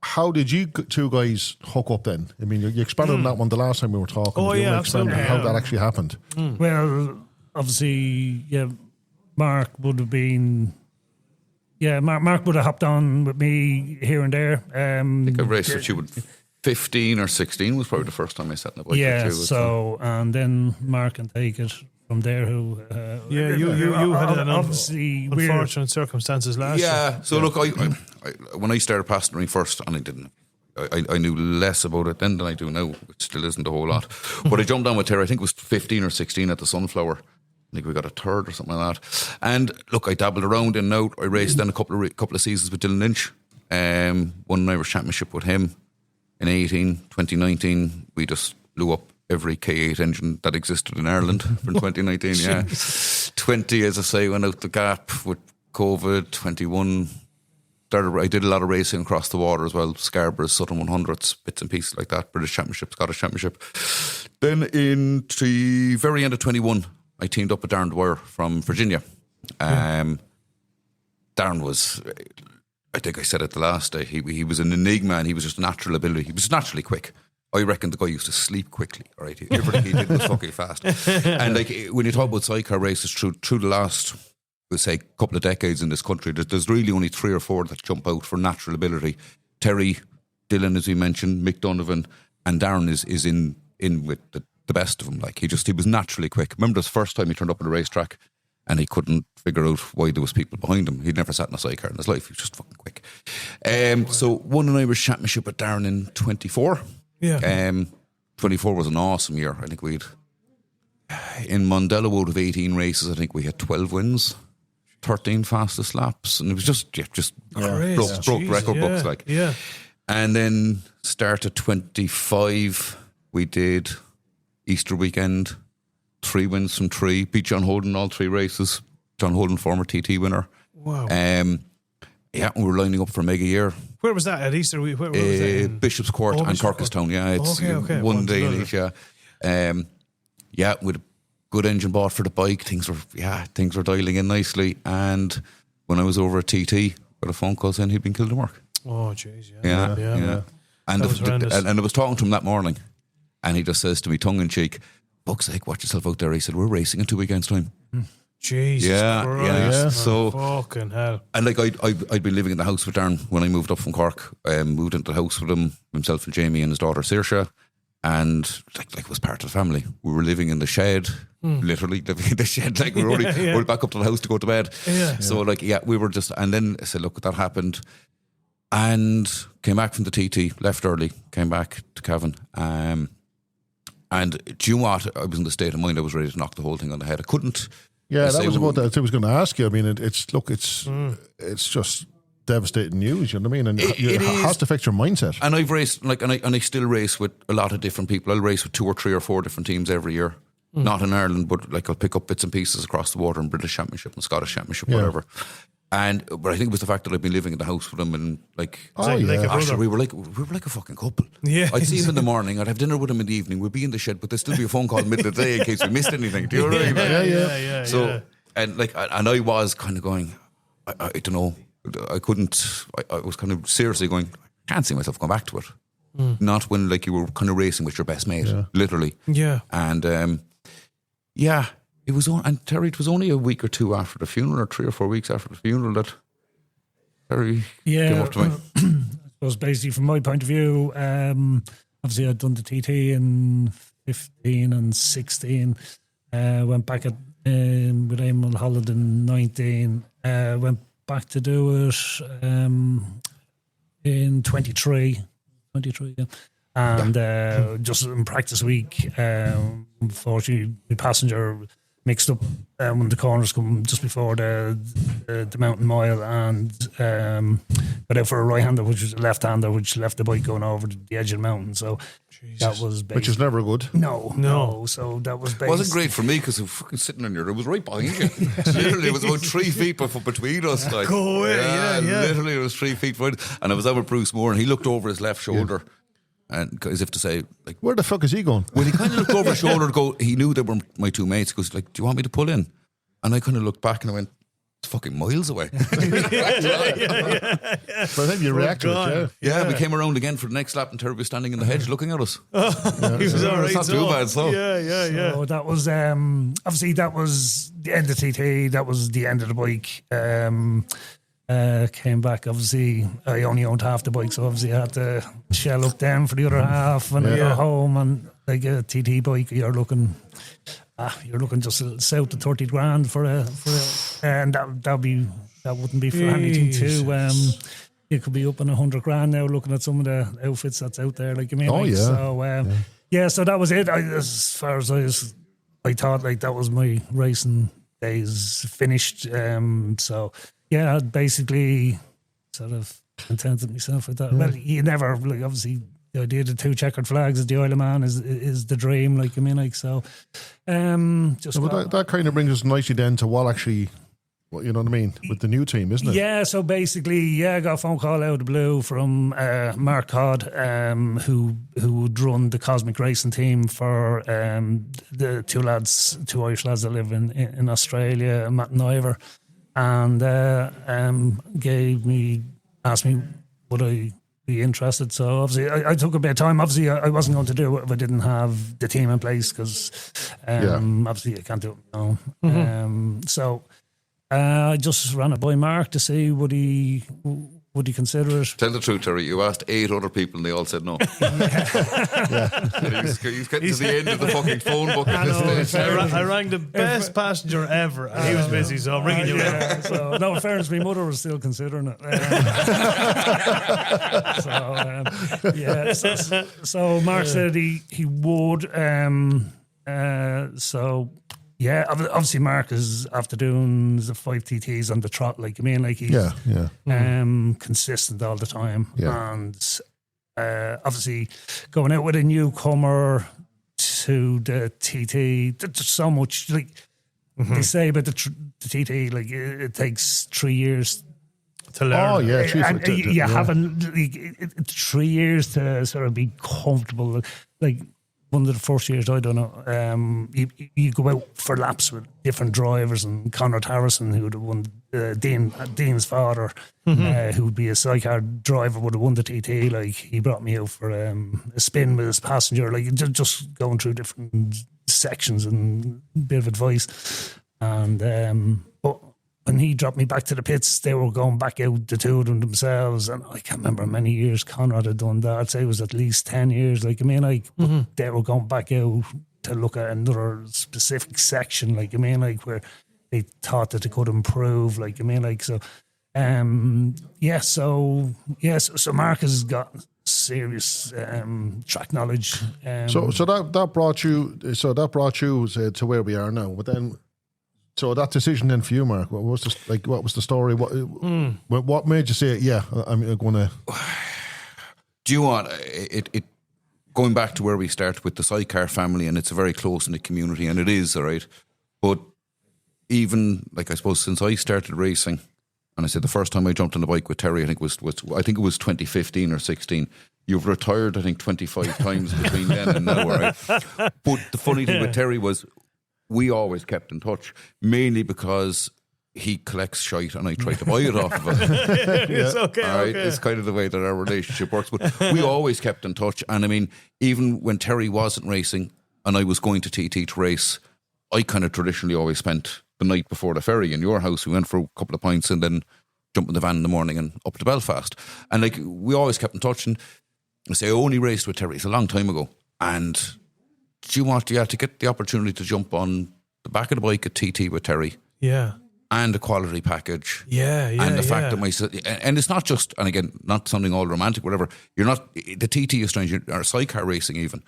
how did you two guys hook up then? I mean, you expanded on that one the last time we were talking. Oh, Do you yeah, wanna expand on absolutely. how that actually happened? Well, obviously, Mark would have been. Yeah, Mark would have hopped on with me here and there. I think I raced with you with 15 or 16 was probably the first time I sat in a bike. Yeah, with you. so and then Mark can take it from there. Who? You had an obviously unfortunate circumstances last year. Yeah, so look, I when I started pastoring first, and I didn't. I knew less about it then than I do now, which still isn't a whole lot. But I jumped on with Terry, I think it was 15 or 16 at the Sunflower. I think we got a third or something like that. And look, I dabbled around in and out. I raced then a couple of seasons with Dylan Lynch. Won an Irish Championship with him in 2019. We just blew up every K8 engine that existed in Ireland from 2019. Yeah, 20, as I say, went out the gap with COVID. 21. I did a lot of racing across the water as well. Scarborough's, Southern 100s, bits and pieces like that. British Championship, Scottish Championship. Then in the very end of 21, I teamed up with Darren Dwyer from Virginia. Darren was, I think I said it the last day, he was an enigma and he was just natural ability. He was naturally quick. I reckon the guy used to sleep quickly, all right? Everything he did was fucking fast. And like when you talk about sidecar races through the last, we'll say, couple of decades in this country, there's really only 3 or 4 that jump out for natural ability. Terry, Dylan, as we mentioned, Mick Donovan, and Darren is in with the best of them. Like he was naturally quick. Remember the first time he turned up at a racetrack and he couldn't figure out why there was people behind him. He'd never sat in a sidecar in his life. He was just fucking quick. So won an Irish Championship with Darren in 24. Yeah. 24 was an awesome year. I think we'd in Mondello out of 18 races, I think we had 12 wins, 13 fastest laps, and it was just broke record books like. Yeah. And then started 25. We did Easter weekend, 3 wins from 3. Beat John Holden all 3 races. John Holden, former TT winner. Wow. We were lining up for a mega year. Where was that at Easter? Where was that? Bishop's Court and Corkestown. Yeah, it's okay. one day in each. Yeah, with a good engine bought for the bike, things were dialing in nicely. And when I was over at TT, got a phone call saying he'd been killed in work. Oh, jeez. Yeah. And I was talking to him that morning, and he just says to me, tongue in cheek, "Fuck's sake, watch yourself out there." He said, "We're racing in 2 weekends' time." Jesus Christ. Yeah. So fucking hell. And like I'd been living in the house with Darren when I moved up from Cork. Moved into the house with himself and Jamie and his daughter Saoirse, and like it was part of the family. We were living in the shed, literally living in the shed. Like we were back up to the house to go to bed. Yeah. So we were just, and then I said, look, that happened, and came back from the TT, left early, came back to Cavan. And do you know what? I was in the state of mind. I was ready to knock the whole thing on the head. I couldn't. Yeah, that was about that. I was going to ask you. I mean, it's just devastating news. You know what I mean? And it has to affect your mindset. And I've raced and I still race with a lot of different people. I'll race with 2 or 3 or 4 different teams every year. Not in Ireland, but like I'll pick up bits and pieces across the water in British Championship and Scottish Championship, whatever. But I think it was the fact that I've been living in the house with him and like, we were like a fucking couple. Yeah, I'd see him in the morning, I'd have dinner with him in the evening, we'd be in the shed, but there'd still be a phone call in the middle of the day in case we missed anything. Do you know what I mean? Yeah. So and I was kind of going, I don't know, I couldn't. I was kind of seriously going, I can't see myself going back to it. not when like you were kind of racing with your best mate, literally. Yeah. And it was and Terry, it was only a week or two after the funeral, or 3 or 4 weeks after the funeral, that Terry came up to me. I suppose basically from my point of view, obviously I'd done the TT in 15 and 16, went back with Eamon Holland in 19, went back to do it in 23, yeah. And just in practice week, unfortunately, the passenger mixed up one of the corners come just before the mountain mile, and got out for a right-hander, which was a left-hander, which left the bike going over the edge of the mountain. So that was which is never good. No. So that was It wasn't great for me because I was fucking sitting in there. It was right behind you. Literally, it was about 3 feet between us. Like, Go away, yeah. Literally, it was 3 feet behind. And I was out with Bruce Moore, and he looked over his left shoulder, and as if to say, like, where the fuck is he going? well, he kind of looked over his shoulder to go. He knew they were my two mates. He goes, like, do you want me to pull in? And I kind of looked back and I went, it's fucking miles away. But then you reacted. We came around again for the next lap, and Terry was standing in the hedge looking at us. He was all right. It's not too bad. So So that was obviously that was the end of TT. That was the end of the bike. Came back. Obviously, I only owned half the bike, so obviously I had to shell up them for the other half when I got home. And like a TT bike, you're looking just south of 30 grand for a and that wouldn't be for anything too. You could be up on 100 grand now looking at some of the outfits that's out there. Like, I mean, so that was it. As far as I thought, like, that was my racing days finished. So yeah, I'd basically sort of contented myself with that. Well, you never, like, obviously the idea of the 2 checkered flags as the Isle of Man is the dream. Like, I mean, like, so just that kind of brings us nicely then to what actually, well, you know what I mean, with the new team, isn't it? Yeah, so basically, I got a phone call out of the blue from Mark Todd, who would run the Cosmic Racing team for the two Irish lads that live in Australia, Matt and Ivor, and asked me would I be interested. So obviously I took a bit of time. Obviously I wasn't going to do it if I didn't have the team in place, because obviously I can't do it now. So I just ran it by Mark to see would he consider it. Tell the truth, Terry. You asked 8 other people and they all said no. He's getting to the end of the fucking phone book at this stage. I rang the best passenger ever, and he was busy, so I'm ringing you. So, no, in fairness, my mother was still considering it. So Mark said he would. Yeah, obviously Mark is after doing the 5 TTs on the trot. Like, I mean, like, he's consistent all the time. Yeah. And obviously going out with a newcomer to the TT, there's so much, like, they say about the TT, like, it takes 3 years to learn. Oh, yeah. And you haven't, like, 3 years to sort of be comfortable. Like, one of the first years, I don't know, you go out for laps with different drivers, and Conrad Harrison, who would have won, Dean's father, who would be a sidecar driver, would have won the TT. Like, he brought me out for a spin with his passenger, like, just going through different sections and a bit of advice. And but when he dropped me back to the pits, they were going back out, the two of them themselves, and I can't remember how many years Conrad had done that. I'd say it was at least 10 years. Like, I mean, like, they were going back out to look at another specific section, like, I mean, like, where they thought that they could improve, like, I mean, like, so so Mark has got serious track knowledge. So that brought you to where we are now. But then, so that decision then for you, Mark, what was the story? What made you say, yeah, I'm going to? Do you want it? Going back to where we start with the Sidecar family, and it's a very close-knit community, and it is, all right. But even, like, I suppose since I started racing, and I said the first time I jumped on the bike with Terry, I think it was 2015 or 16. You've retired, I think, 25 times between then and now, all right. But the funny thing with Terry was, we always kept in touch, mainly because he collects shite and I try to buy it off of him. It's okay. All right, okay. it's kind of the way that our relationship works. But we always kept in touch. And I mean, even when Terry wasn't racing and I was going to TT to race, I kind of traditionally always spent the night before the ferry in your house. We went for a couple of pints and then jumped in the van in the morning and up to Belfast. And like, we always kept in touch. And I say, I only raced with Terry. It's a long time ago. And do you want to get the opportunity to jump on the back of the bike at TT with Terry? Yeah. And a quality package. Yeah. And the fact that and it's not just, and again, not something all romantic, whatever. You're not, the TT is strange, or sidecar racing even.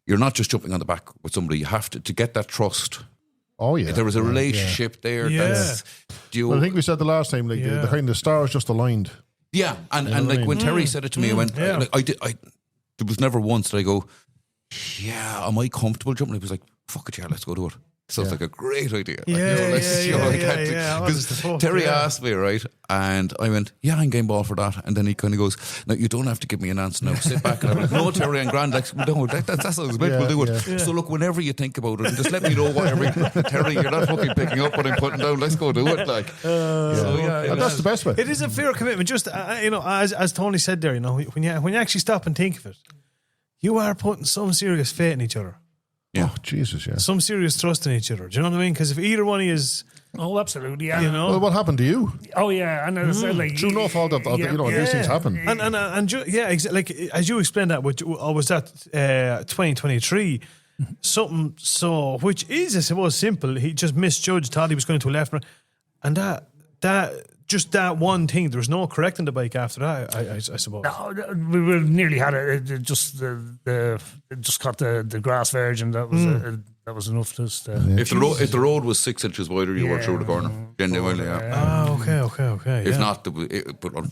You're not just jumping on the back with somebody. You have to get that trust. Oh, yeah. There was a relationship there. Yeah. That's Well, I think we said the last time, like, the kind of stars just aligned. Yeah. And like, when Terry said it to me, I went, there was never once that I go, yeah, am I comfortable jumping? He was like, fuck it, yeah, let's go do it. Sounds like a great idea. Because Terry asked me, right? And I went, yeah, I'm game ball for that. And then he kind of goes, no, you don't have to give me an answer now. Sit back. And I went, no, Terry and Grand, like, no, that's how it's meant. We'll do it. So look, whenever you think about it, just let me know whatever. Terry, you're not fucking picking up what I'm putting down. Let's go do it. Like, And that's the best way. It is a fair commitment. Just as Tony said there, when you actually stop and think of it, you are putting some serious faith in each other. Yeah. Oh, Jesus, yeah. Some serious trust in each other. Do you know what I mean? Because if either one of you is, Oh, absolutely. Yeah. Well, what happened to you? Oh, yeah. And as I said, like, Through no fault of these things happen. like as you explained that, was that 2023? Something so, which is, I suppose, simple. He just misjudged, thought he was going to a left, and that just that one thing. There was no correcting the bike after that. I suppose. No, we were nearly had it. Just just caught the grass verge, and that was enough. Just if the road was 6 inches wider, you were through the corner. Genuinely, Okay. If not,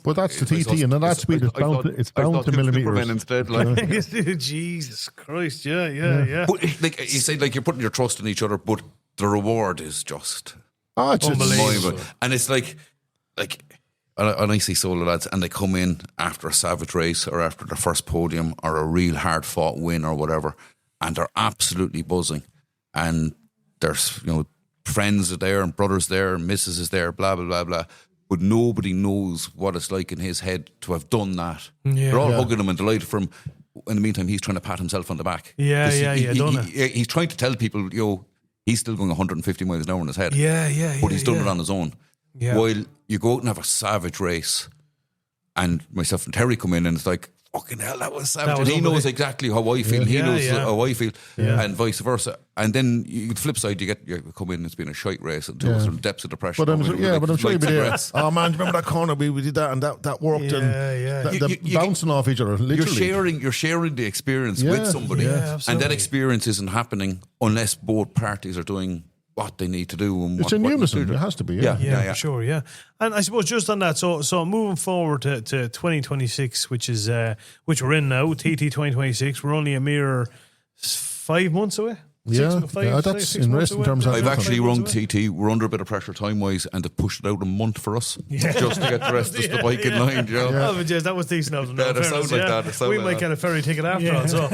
But that's the TT, and at that speed, it's down to millimeters. Instead, like. Jesus Christ! Yeah. But like you say, like, you're putting your trust in each other, but the reward is just It's unbelievable. And it's like, and I see solo lads, and they come in after a savage race or after their first podium or a real hard fought win or whatever, and they're absolutely buzzing. And there's friends are there and brothers there and missus is there, blah blah blah blah. But nobody knows what it's like in his head to have done that. They're all hugging him and delighted for him. In the meantime, he's trying to pat himself on the back. He's trying to tell people, he's still going 150 miles an hour in his head. But he's done it on his own. Yeah. While you go out and have a savage race, and myself and Terry come in, and it's like, fucking hell, that was savage. And he knows exactly how I feel. He knows how I feel, and vice versa. And then the flip side, you come in, it's been a shite race until it's from depths of depression. But I'm sure you'll be there. Oh man, remember that corner? We did that, and that worked. And bouncing off each other. Literally, you're sharing the experience with somebody, and that experience isn't happening unless both parties are doing what they need to do. And it's in unison. It has to be. For sure. Yeah, and I suppose just on that. So moving forward to 2026, which we're in now, TT 2026. We're only a mere 5 months away. That's in racing terms. I've actually run TT. We're under a bit of pressure time wise, and they've pushed it out a month for us just to get the rest of the bike in line. That was decent of them. It sounds like that. We might get a ferry ticket after all. So,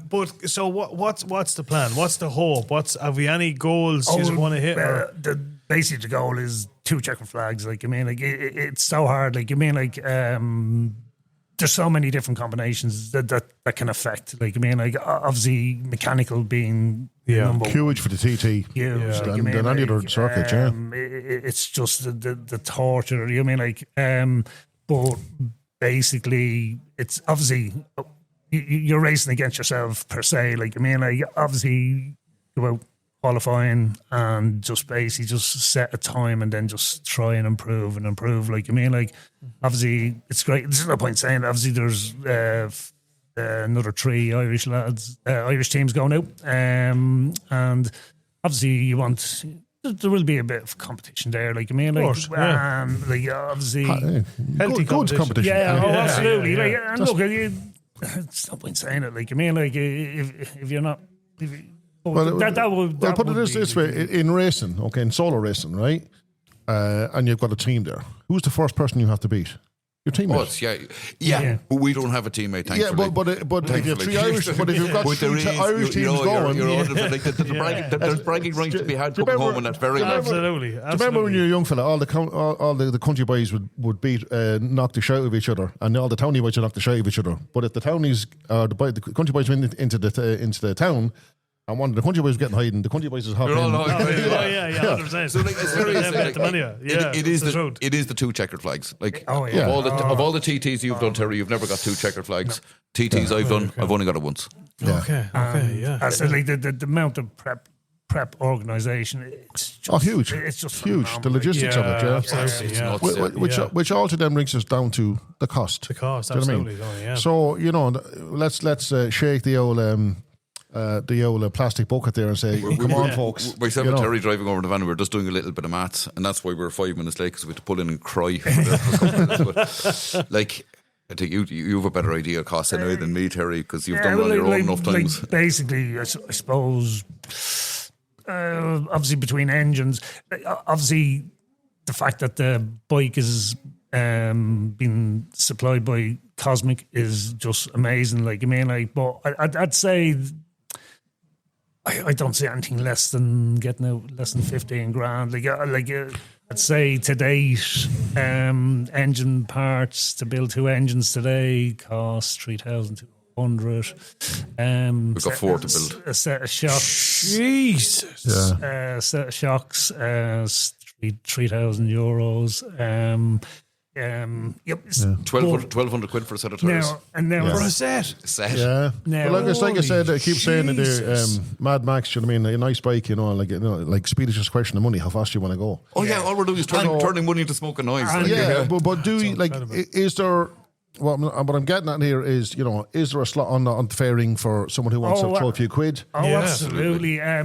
but so what's the plan? What's the hope? Have we any goals you want to hit? Basically, the goal is 2 checkered flags. Like, I mean, like it's so hard. Like, I mean, like there's so many different combinations that can affect. Like, I mean, like obviously mechanical being huge for the TT, huge, like, than any other circuit. It's just the torture. You mean, like, but basically, it's obviously you're racing against yourself per se. Like, I mean, like obviously go out qualifying and just basically just set a time and then just try and improve. Like, I mean, like obviously it's great. There's no point saying obviously there's another 3 Irish lads, Irish teams going out, and obviously there will be a bit of competition there. Like, I mean, like, like obviously healthy competition. Yeah, absolutely. Like, and look, it's no point saying it. Like, I mean, like if you're not. Put it this way: in racing, in solo racing, right? And you've got a team there. Who's the first person you have to beat? Your teammates. Yeah. But we don't have a teammate, thankfully. Yeah, but if you've three Irish, but if you've got three Irish teams going, there's bragging rights to be had coming home, and that's very absolutely. Do you remember when you were a young fella, all the country boys would beat, knock the shout of each other, and all the townie boys would knock the shout of each other. But if the townies, the country boys went into the town, and one of the country boys was getting hiding, the country boys was hopping in. Yeah, 100%. So like, it's very it is the two checkered flags. Like of all the TTs you've done, Terry, you've never got two checkered flags. TTs I've done, I've only got it once. Okay, yeah. I said like the amount of prep organisation, it's just huge. It's just huge. phenomenal. The logistics of it, absolutely, yeah. Which all to them brings us down to the cost. The cost, Do you know what I absolutely. mean? Yeah. So let's shake the old plastic bucket there and say, come on, folks. Myself and Terry driving over the van, we were just doing a little bit of maths, and that's why we were 5 minutes late, because we had to pull in and cry for a couple minutes. But, like, I think you have a better idea of cost anyway than me, Terry, because you've done it on your own enough times. Like basically, I suppose, obviously between engines, obviously the fact that the bike is being supplied by Cosmic is just amazing. Like, I mean, like, but I'd say I don't see anything less than getting out less than 15 grand. I'd say to date, engine parts to build 2 engines today cost 3,200. We've got 4 to build. A set of shocks. Jesus. A set of shocks, 3,000 euros. Yep, it's 1,200 quid for a set of tires. For a set. Yeah. Now, Well, like I said, I keep saying it there, Mad Max, you know what I mean? A nice bike, like speed is just a question of money, how fast you want to go. Oh, yeah, all we're doing is turning money into smoking noise. But do you, like, is there... what I'm getting at here is, is there a slot on the fairing for someone who wants to throw a few quid? Oh, yeah, absolutely. Or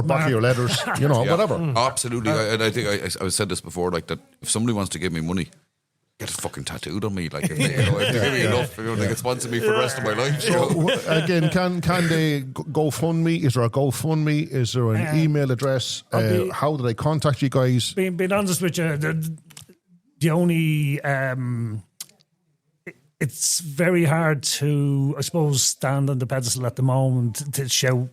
back of your letters, whatever. Absolutely. I think I said this before, like, that if somebody wants to give me money, get it fucking tattooed on me. Like, if they give me enough, they can sponsor me for the rest of my life. So, again, can they GoFundMe? Is there a GoFundMe? Is there an email address? How do they contact you guys? Being honest with you, the only it's very hard to, I suppose, stand on the pedestal at the moment to shout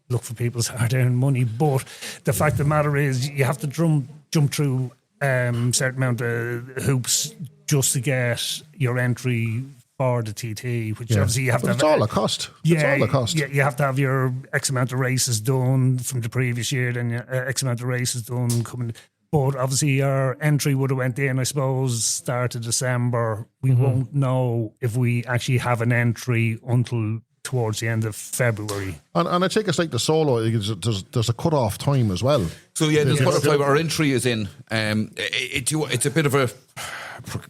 look for people's hard-earned money. But the fact of the matter is, you have to jump through certain amount of hoops just to get your entry for the TT, which obviously you have to have. It's all a cost. Yeah, it's all a cost. Yeah, you have to have your X amount of races done from the previous year, then your X amount of races done coming. But obviously your entry would have went in, I suppose, start of December. We won't know if we actually have an entry until towards the end of February. And I think it's like the solo, there's a cut-off time as well. So yeah, there's a cut-off time. Our entry is in. It's a bit of a...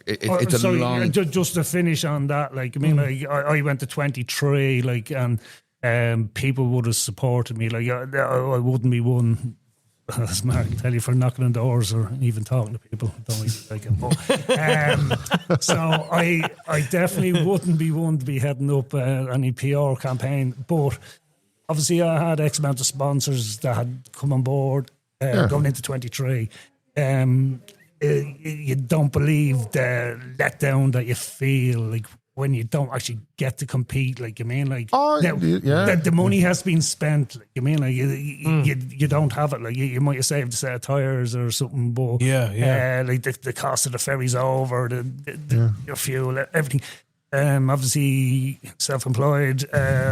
It's a long... Just to finish on that, like, I mean, like, I went to 23, like, and people would have supported me. Like, I wouldn't be one... As Mark can tell you, for knocking on doors or even talking to people, don't really like it. But, so I definitely wouldn't be one to be heading up any PR campaign. But obviously, I had X amount of sponsors that had come on board going into 23. You don't believe the letdown that you feel like when you don't actually get to compete, like, I mean, like, the money has been spent, like, I mean, like, you don't have it, like, you might have saved a set of tires or something, but like the cost of the ferry's over, your fuel, everything. Obviously, self-employed,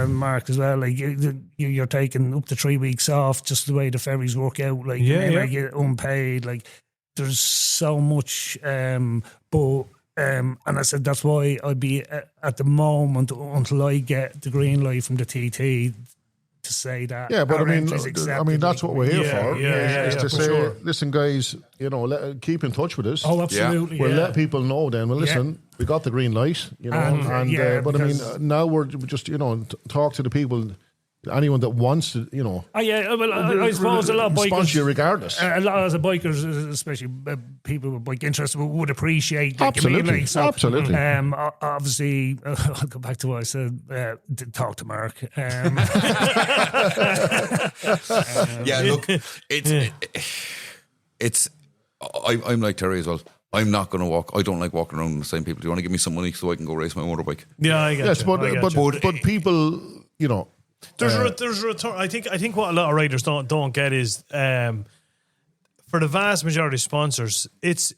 Mark as well. Like, you're taking up to 3 weeks off, just the way the ferries work out. Like, like, you're unpaid. Like, there's so much, but. And I said that's why I'd be at the moment until I get the green light from the TT to say that. Yeah, but I mean that's what we're here for. Is to say, sure. Listen, guys, keep in touch with us. Oh, absolutely. We'll let people know. Then, well, listen, we got the green light, but I mean, now we're just talk to the people. Anyone that wants to, well, I suppose a lot of bikers sponsor you regardless. A lot of bikers, especially people with bike interests, would appreciate. Like, absolutely, I mean, like, so, absolutely. Obviously, I'll go back to what I said. Talk to Mark. Yeah, look, it's I'm like Terry as well. I'm not going to walk. I don't like walking around with the same people. Do you want to give me some money so I can go race my motorbike? Yeah, I get you. But people, you know, there's a return. I think what a lot of riders don't get is for the vast majority of sponsors, it's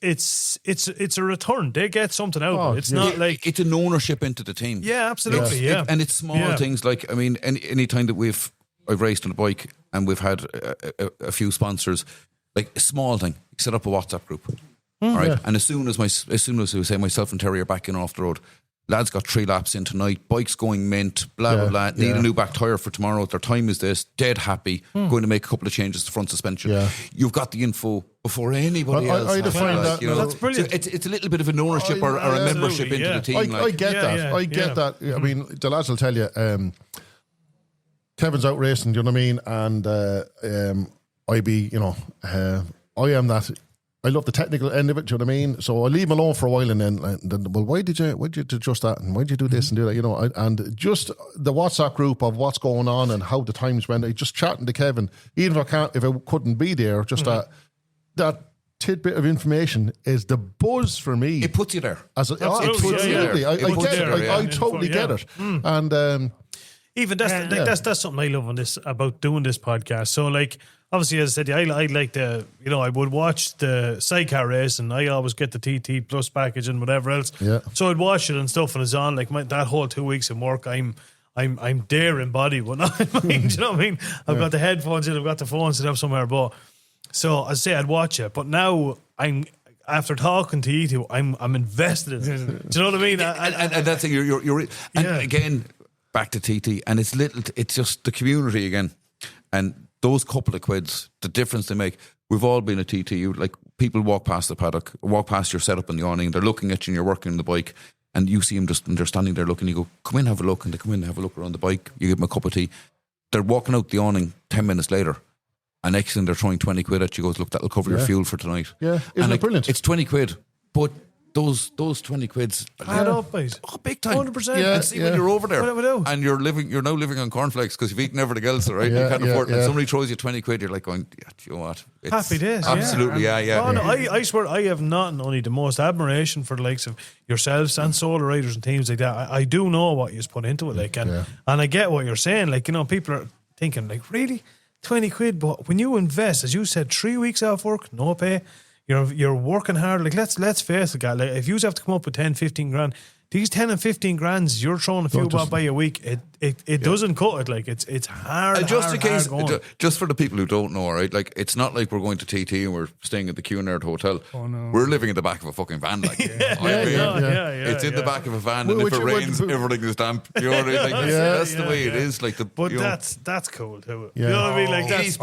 a return. They get something out of it. It's not like it's an ownership into the team. Yeah, absolutely. And it's small things like, I mean, any time that I've raced on a bike and we've had a few sponsors, like a small thing, set up a WhatsApp group. All right, and as soon as we say myself and Terry are back in off the road, lads got 3 laps in tonight, bike's going mint, blah blah blah. Need a new back tire for tomorrow. Their time is this. Dead happy. Going to make a couple of changes to front suspension. Yeah. You've got the info before anybody else. I define that. That's brilliant. So it's a little bit of an ownership or a membership into the team. I get that. I get that. I mean, the lads will tell you. Kevin's out racing. Do you know what I mean? And I be, you know, I am that. I love the technical end of it, do you know what I mean? So I leave him alone for a while and then well, why did you adjust that and why did you do this and do that, you know? And just the WhatsApp group of what's going on and how the times went, just chatting to Kevin, even if I couldn't be there, just that tidbit of information is the buzz for me. It puts you there. Absolutely. I get it. I totally get it. And even that's something I love on this about doing this podcast. So like, obviously, as I said, I like I would watch the Sidecar race and I always get the TT Plus package and whatever else. Yeah. So I'd watch it and stuff and it's on like that whole 2 weeks in work. I'm there in body, but not in mind. Do you know what I mean? I've got the headphones in, I've got the phone set up somewhere, but so I say I'd watch it, but now after talking to you two, I'm invested in it. Do you know what I mean? And that's it. You're again back to TT, and it's just the community again, and those couple of quids, the difference they make. We've all been a TT. Like people walk past the paddock, walk past your setup in the awning. They're looking at you, and you're working on the bike, and you see them and they're standing there looking. You go, come in, have a look, and they come in, and have a look around the bike. You give them a cup of tea. They're walking out the awning 10 minutes later, and next thing they're throwing 20 quid at you. Goes, look, that'll cover your fuel for tonight. Yeah, isn't it brilliant? It's 20 quid, but those 20 quids add up, mate. Oh, big time. 100%. And see when you're over there and you're now living on cornflakes because you've eaten everything else, right? You can't afford it. And somebody throws you 20 quid, you're like going, yeah, you know what? It's happy days. Absolutely, yeah. Oh, no, I swear I have not only the most admiration for the likes of yourselves and solo riders and teams like that. I do know what you've put into it, like, and I get what you're saying. Like, you know, people are thinking, like, really? 20 quid? But when you invest, as you said, 3 weeks off work, no pay, you're working hard. Like, let's face it, guy. Like, if you have to come up with 10, 15 grand, these 10 and 15 grands, you're throwing a few bob by a week. It doesn't cut it. Like, it's hard. Just in case, hard just for the people who don't know, right? Like, it's not like we're going to TT and we're staying at the Cunard Hotel. Oh no, we're living in the back of a fucking van. Like, it's in the back of a van, and if it rains, everything is damp. You know what I mean? Like, that's the way it is. Like but that's cool too. You know what I mean? Like, that's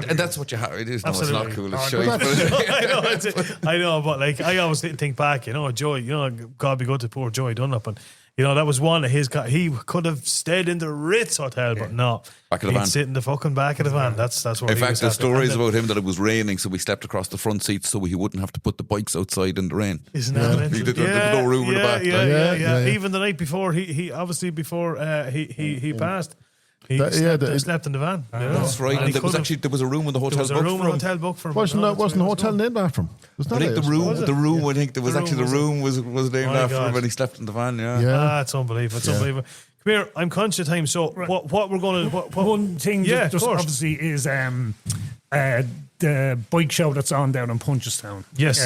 and that's what you have. It is. No, it's not cool. It's shite. I know, but like, I always think back. You know, Joy. You know, God be good to poor Joy Dunlop, and you know that was one of his. He could have stayed in the Ritz Hotel, but no, back of the van. He'd sit in the fucking back of the van. That's what. In fact, the stories about him that it was raining, so we slept across the front seats so he wouldn't have to put the bikes outside in the rain. Isn't that There was no room in the back. Yeah. Even the night before, he obviously before he passed. He slept in the van. That's right. And there was a room in the hotel booked for him. Wasn't the hotel named after him? I think the room. I think there was actually the room was named after him, and he slept in the van. Yeah, it's unbelievable. It's unbelievable. Come here, I'm conscious of time. So what we're going to one thing just obviously is the bike show that's on down in Punchestown. Yes.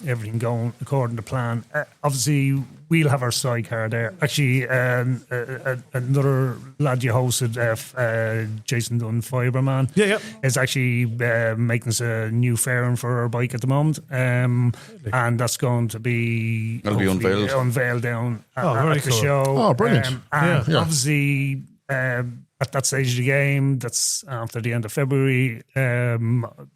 Everything going according to plan. Obviously, we'll have our sidecar there. Actually, another lad you hosted, Jason Dunn, Fiberman, is actually making us a new fairing for our bike at the moment. And that's going to be unveiled down at the show. Oh, brilliant. And obviously, at that stage of the game, that's after the end of February.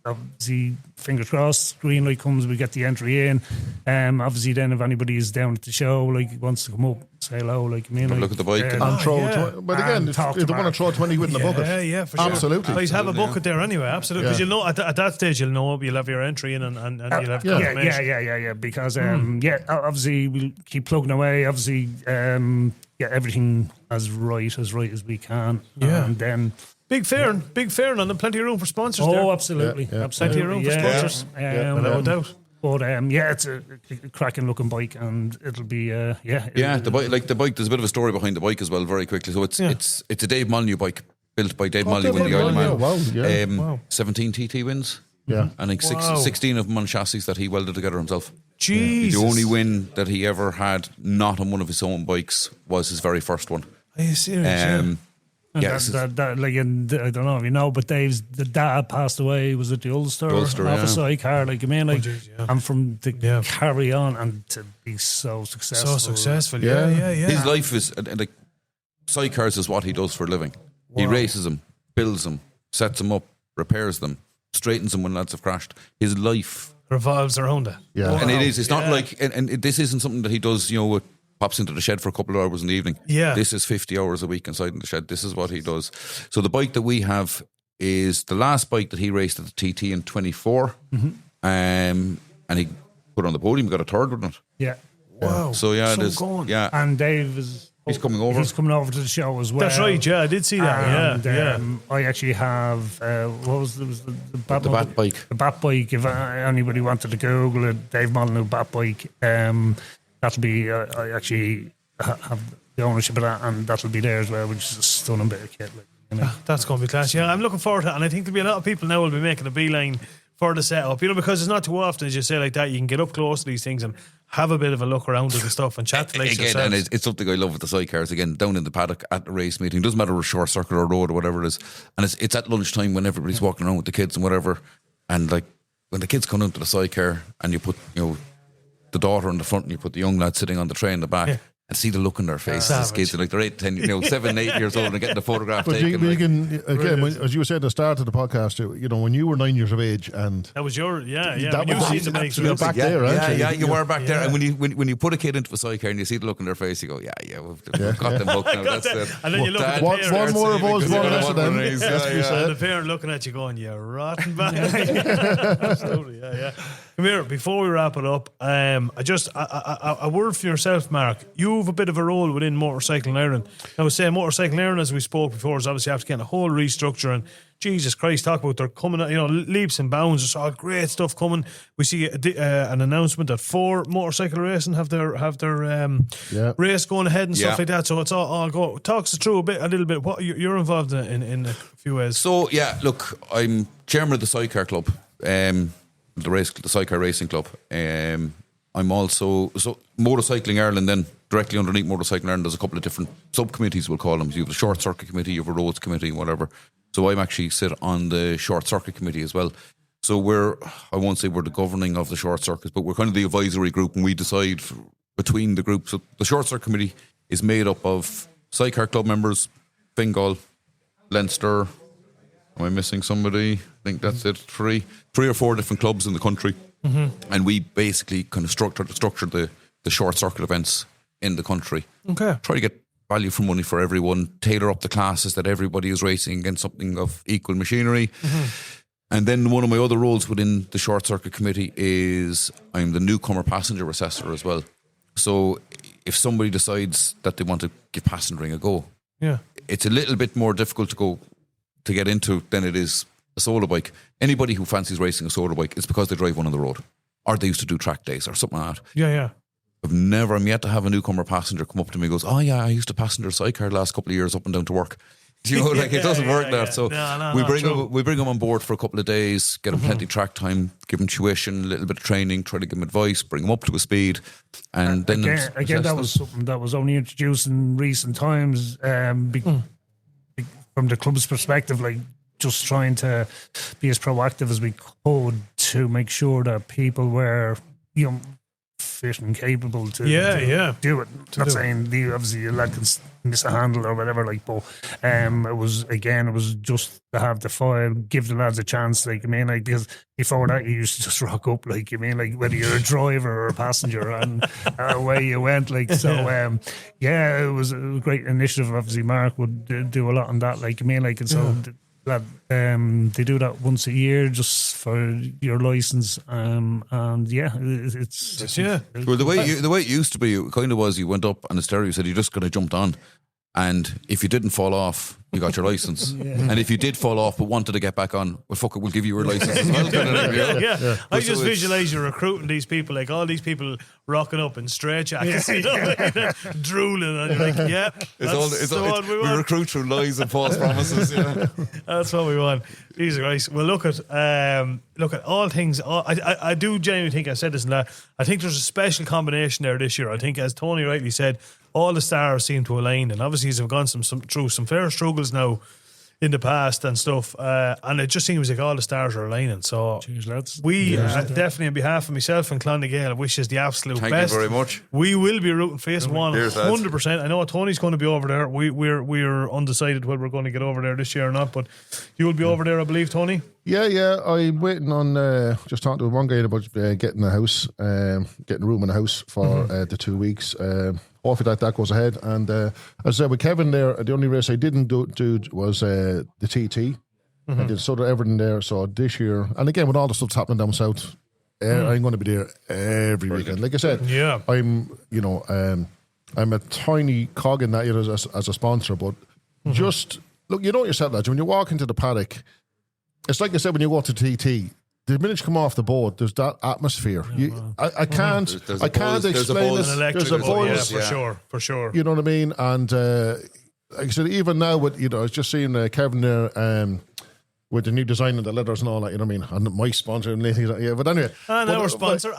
Obviously, fingers crossed, green light comes, we get the entry in. Obviously, then if anybody is down at the show, like wants to come up, say hello, like me, look at the bike and throw. But again, if they want to throw 20 quid in the bucket, yeah, for sure. Absolutely. Please have a bucket there anyway, absolutely. Because you'll know at that stage, you'll have your entry in and you'll have confirmation. Because obviously we'll keep plugging away. Obviously, everything as right as we can. And then Big fair on them. Plenty of room for sponsors. Oh, there. absolutely, Yeah. absolutely. Plenty of room for sponsors. Without doubt. But it's a cracking looking bike, and it'll be The bike. There's a bit of a story behind the bike as well. Very quickly, so it's a Dave Molyneux bike built by Dave Molyneux in the Isle of Man. Wow. 17 TT wins. Yeah. I think 16 of them on chassis that he welded together himself. Jesus. The only win that he ever had not on one of his own bikes was his very first one. Are you serious? I don't know if you know, but Dave's the dad passed away. Was it the Ulster off a Sidecar? And from the carry on and to be so successful. Yeah. His life is like sidecars is what he does for a living. He races them, builds them, sets them up, repairs them, straightens them when lads have crashed. His life revolves around it. Yeah. And it is. It's not like, and this isn't something that he does, pops into the shed for a couple of hours in the evening. Yeah. This is 50 hours a week inside in the shed. This is what he does. So the bike that we have is the last bike that he raced at the TT in 24. And he put on the podium, got a third with it. Yeah. Wow. So And Dave is... He's coming over. He's coming over to the show as well. That's right, I did see that. And, I actually have what was the bat bike. The bat bike. If anybody wanted to Google it, Dave Molyneux bat bike. That'll be. I actually have the ownership of that, and that'll be there as well, which is a stunning bit of kit. That's going to be class. Yeah, I'm looking forward to it, and I think there'll be a lot of people now will be making a beeline for the setup. Because it's not too often, as you say, like that, you can get up close to these things and have a bit of a look around at the stuff and chat to like again, and it's something I love with the sidecars. Again, down in the paddock at the race meeting, doesn't matter if it's short circuit or road or whatever it is, and it's at lunchtime when everybody's walking around with the kids and whatever, and like when the kids come into the sidecar and you put the daughter in the front and you put the young lad sitting on the tray in the back. And see the look in their faces. These kids are like they're 8, 10, 7, 8 years old and getting the photograph but taken. As you said at the start of the podcast, when you were 9 years of age, and that was your that you was seen the makes you're back there, aren't you? Yeah, you were back there. And when you put a kid into a sidecar and you see the look in their face, you go, we've got them hooked now. That's it. And then you look at the one parent, more of us, one less of them. and the parent looking at you going, you rotten bag. Absolutely, yeah. Come here, before we wrap it up, a word for yourself, Mark. You have a bit of a role within Motorcycling Ireland. I was saying Motorcycling Ireland, as we spoke before, is obviously after getting a whole restructure, and Jesus Christ, talk about they're coming, leaps and bounds. There's all great stuff coming. We see an announcement that 4 motorcycle racing have their race going ahead and stuff like that. So it's all go. Talk us through a little bit. What you're involved in a few ways. So look, I'm chairman of the Sidecar Club, the Sidecar Racing Club. I'm also Motorcycling Ireland. Then directly underneath Motorcycling Ireland, there's a couple of different subcommittees. We'll call them. You have the Short Circuit Committee, you have a Roads Committee, whatever. So I'm actually sit on the Short Circuit Committee as well. So I won't say we're the governing of the short circuits, but we're kind of the advisory group, and we decide between the groups. So the Short Circuit Committee is made up of Sidecar Club members, Fingal, Leinster. Am I missing somebody? I think that's it. 3 or 4 different clubs in the country. And we basically kind of structure the short circuit events in the country. Okay. Try to get value for money for everyone, tailor up the classes that everybody is racing against something of equal machinery. And then one of my other roles within the Short Circuit Committee is I'm the newcomer passenger assessor as well. So if somebody decides that they want to give passengering a go, it's a little bit more difficult to get into than it is a solo bike. Anybody who fancies racing a solo bike, it's because they drive one on the road, or they used to do track days or something like that. Yeah. I'm yet to have a newcomer passenger come up to me and goes, I used to passenger a sidecar the last couple of years up and down to work. It doesn't work that. So we bring them on board for a couple of days, get them plenty of track time, give them tuition, a little bit of training, try to give them advice, bring them up to a speed, and then again that was something that was only introduced in recent times. From the club's perspective, like just trying to be as proactive as we could to make sure that people were, fit and capable to do it. Not saying obviously a lad can miss a handle or whatever, but it was just to have the file, give the lads a chance, because before that you used to just rock up, whether you're a driver or a passenger, and away you went, it was a great initiative. Obviously Mark would do a lot on that, and so that they do that once a year just for your license, it's well, the way it used to be, it kind of was you went up and the stereo said you just kind of jumped on And if you didn't fall off, you got your license. And if you did fall off but wanted to get back on, well, fuck it, we'll give you your license as well. Yeah. I just visualize you recruiting these people, like all these people rocking up in straight jackets, you know, like, drooling, and you're like, yeah, we recruit through lies and false promises. Yeah. That's what we want. Jesus Christ. Well, look at all things. I do genuinely think, I said this and that, I think there's a special combination there this year. I think, as Tony rightly said, all the stars seem to align, and obviously have gone through some fair struggles now in the past and stuff, and it just seems like all the stars are aligning. So cheers, lads. We definitely, on behalf of myself and Clondigale, wish us the absolute best. Thank you very much. We will be rooting for you 100%. I know Tony's going to be over there. We're undecided whether we're going to get over there this year or not, but you'll be over there, I believe, Tony. Yeah. I'm waiting on just talking to one guy about getting a house, getting a room in a house for the 2 weeks. Hopefully that goes ahead. And as I said, with Kevin there, the only race I didn't do was the TT. I did sort of everything there. So this year, and again with all the stuff that's happening down south, I'm going to be there every weekend. Like I said, I'm a tiny cog in that as a sponsor, but just look, you know yourself, lads, when you walk into the paddock, it's like I said when you go to TT. The minute you come off the board, there's that atmosphere. I can't explain it. There's a buzz, for sure. You know what I mean? And like I said, even now with I was just seeing Kevin there with the new design and the letters and all that. You know what I mean? And my sponsor and things like that. Yeah, but anyway, our sponsor, the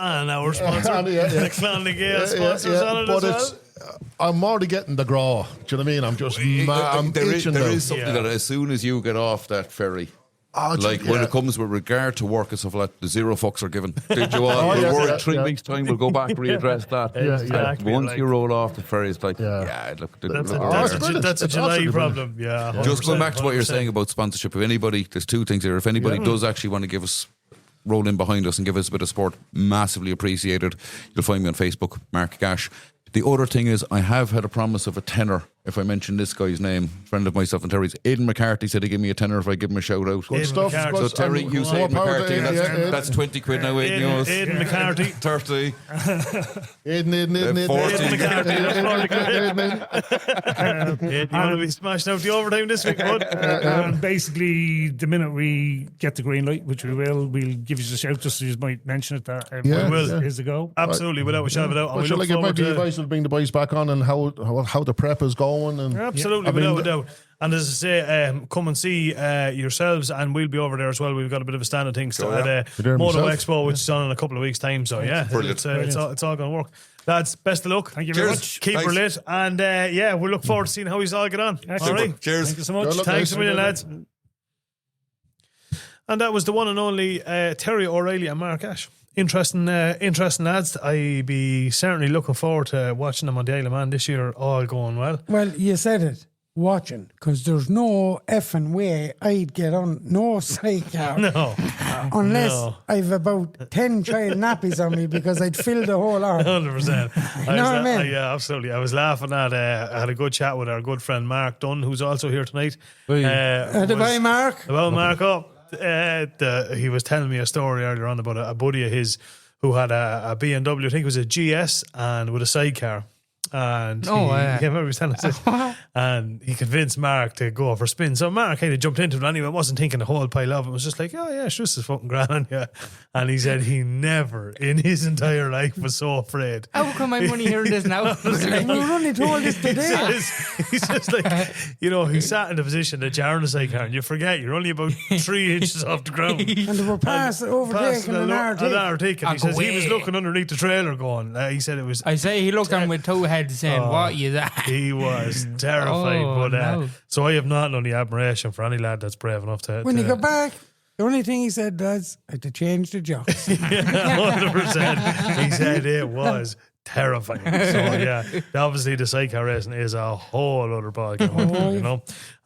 Clondigale sponsors on it but as well. I'm already getting the graw. Do you know what I mean? I'm just there is something that as soon as you get off that ferry. When it comes with regard to work and stuff like that, the zero fucks are given. Did you want? In 3 weeks' time, we'll go back and readdress that. Exactly. Once you roll off the ferry, it's like, that's a July problem. Yeah. 100%, just going back to what you're saying about sponsorship. If anybody, there's two things here. If anybody does actually want to give us, roll in behind us and give us a bit of support, massively appreciated. You'll find me on Facebook, Mark Gash. The other thing is, I have had a promise of a tenner if I mention this guy's name, friend of myself and Terry's. Aidan McCarthy said he'd give me a tenner if I give him a shout out. Good stuff. So Terry, you say Aidan McCarthy, that's 20 quid now, Aidan. Aidan McCarthy. 30. Aidan 40. You want to be smashing out the overtime this week, bud? Basically, the minute we get the green light, which we will, we'll give you a shout just so you might mention it. That we will. Is a go. Absolutely, without a shadow of a doubt. Well, it might be advice to bring the boys back on and how the prep is going. And absolutely, without a doubt. And as I say, come and see yourselves, and we'll be over there as well. We've got a bit of a stand of things at Moto Expo, which is on in a couple of weeks' time. So yeah, it's all going to work. Lads, best of luck. Thank you very much. Keep her lit, and we'll look forward to seeing how you all get on. All right, cheers. Thank you so much. Thanks a million, lads. And that was the one and only Terry O'Reilly and Mark Gash. Interesting lads. I'd be certainly looking forward to watching them on the Isle of Man this year, all going well. Well, you said it, watching, because there's no effing way I'd get on no Sidecar. No. Unless I've about 10 child nappies on me, because I'd fill the whole arm. 100%. You know what I mean? Yeah, absolutely. I was laughing at, I had a good chat with our good friend Mark Dunn, who's also here tonight. Goodbye, Mark. Well, Mark, he was telling me a story earlier on about a buddy of his who had a BMW, I think it was a GS, and with a sidecar. And he was telling us this. And he convinced Mark to go for a spin. So Mark kind of jumped into it anyway, wasn't thinking a whole pile of it. Was just like, oh yeah, sure, this is fucking grand. Yeah. And he said he never in his entire life was so afraid. How come my money hearing this now? We were only told this today. He's just like, he sat in the position that you're on a sidecar and you forget you're only about 3 inches off the ground. And they were overtaking an Arctic. And he says he was looking underneath the trailer going, he said it was... I say he looked on with two heads saying, what you that? He was terrified. So I have not only admiration for any lad that's brave enough to... When he got back, the only thing he said was, I had to change the jocks. 100%. He said it was terrifying. So obviously the sidecar racing is a whole other ball game,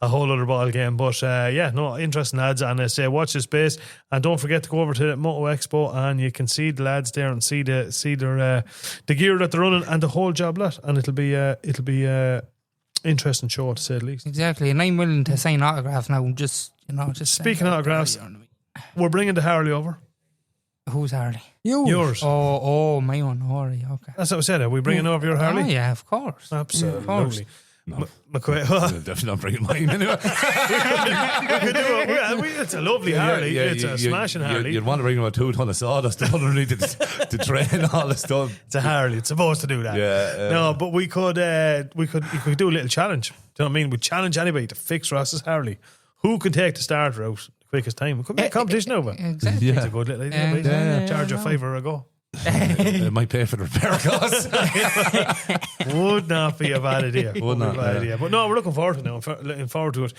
a whole other ball game. But interesting lads, and I say watch this space, and don't forget to go over to the Moto Expo, and you can see the lads there and see their the gear that they're running and the whole job lot, and it'll be interesting show to say the least. Exactly, and I'm willing to sign autographs now. Just speaking of autographs, we're bringing the Harley over. Who's Harley? Yours. Oh, my own Harley. Okay. That's what I said. Are we bringing over your Harley? Oh, yeah, of course. Absolutely. Of course. McQuaid. I'm definitely not bringing mine anyway. We could do it. It's a lovely Harley. It's a smashing Harley. You'd want to bring him a 2 ton of sawdust underneath to train all the stuff. It's a Harley. It's supposed to do that. Yeah. No, but we could do a little challenge. Do you know what I mean? We'd challenge anybody to fix Ross's Harley. Who can take the starter out the quickest time? It could be a competition over. Exactly. It's a good little idea. Charge a $5 a go. It might pay for the repair costs. Would not be a bad idea. Would not, be a bad idea. But no, we're looking forward to it now. Looking forward to it.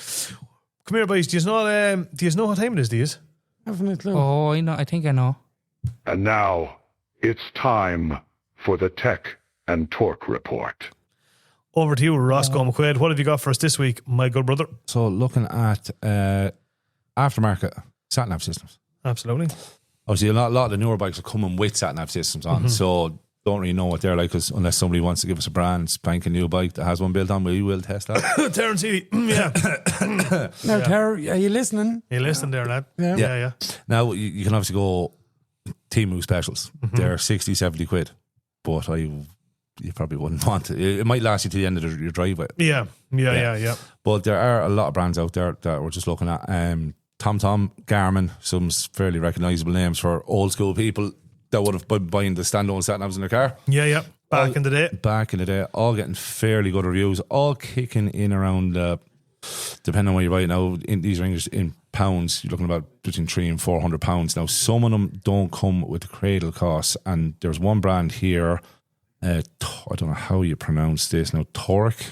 Come here, boys. Do you know what time it is, do you? Haven't a clue. Oh, I know. I think I know. And now, it's time for the Tech and Torque Report. Over to you, Roscoe McQuaid. What have you got for us this week, my good brother? So looking at aftermarket sat-nav systems. Absolutely. Obviously, a lot of the newer bikes are coming with sat-nav systems on, so don't really know what they're like, because unless somebody wants to give us a brand spanking new bike that has one built on, we will test that. Terence Healy. Yeah. Now, Terry, are you listening? You listening there, lad? Yeah. Now, you can obviously go Temu specials. They're 60, 70 quid, but you probably wouldn't want it. It might last you to the end of your driveway. Yeah. But there are a lot of brands out there that we're just looking at. TomTom, Garmin, some fairly recognisable names for old school people that would have been buying the standalone sat-navs in their car. Yeah. Back in the day, all getting fairly good reviews, all kicking in around, depending on where you buy it now, in these ranges in pounds, you're looking about between £300 and £400. Now, some of them don't come with the cradle costs, and there's one brand here, I don't know how you pronounce this now, Torque.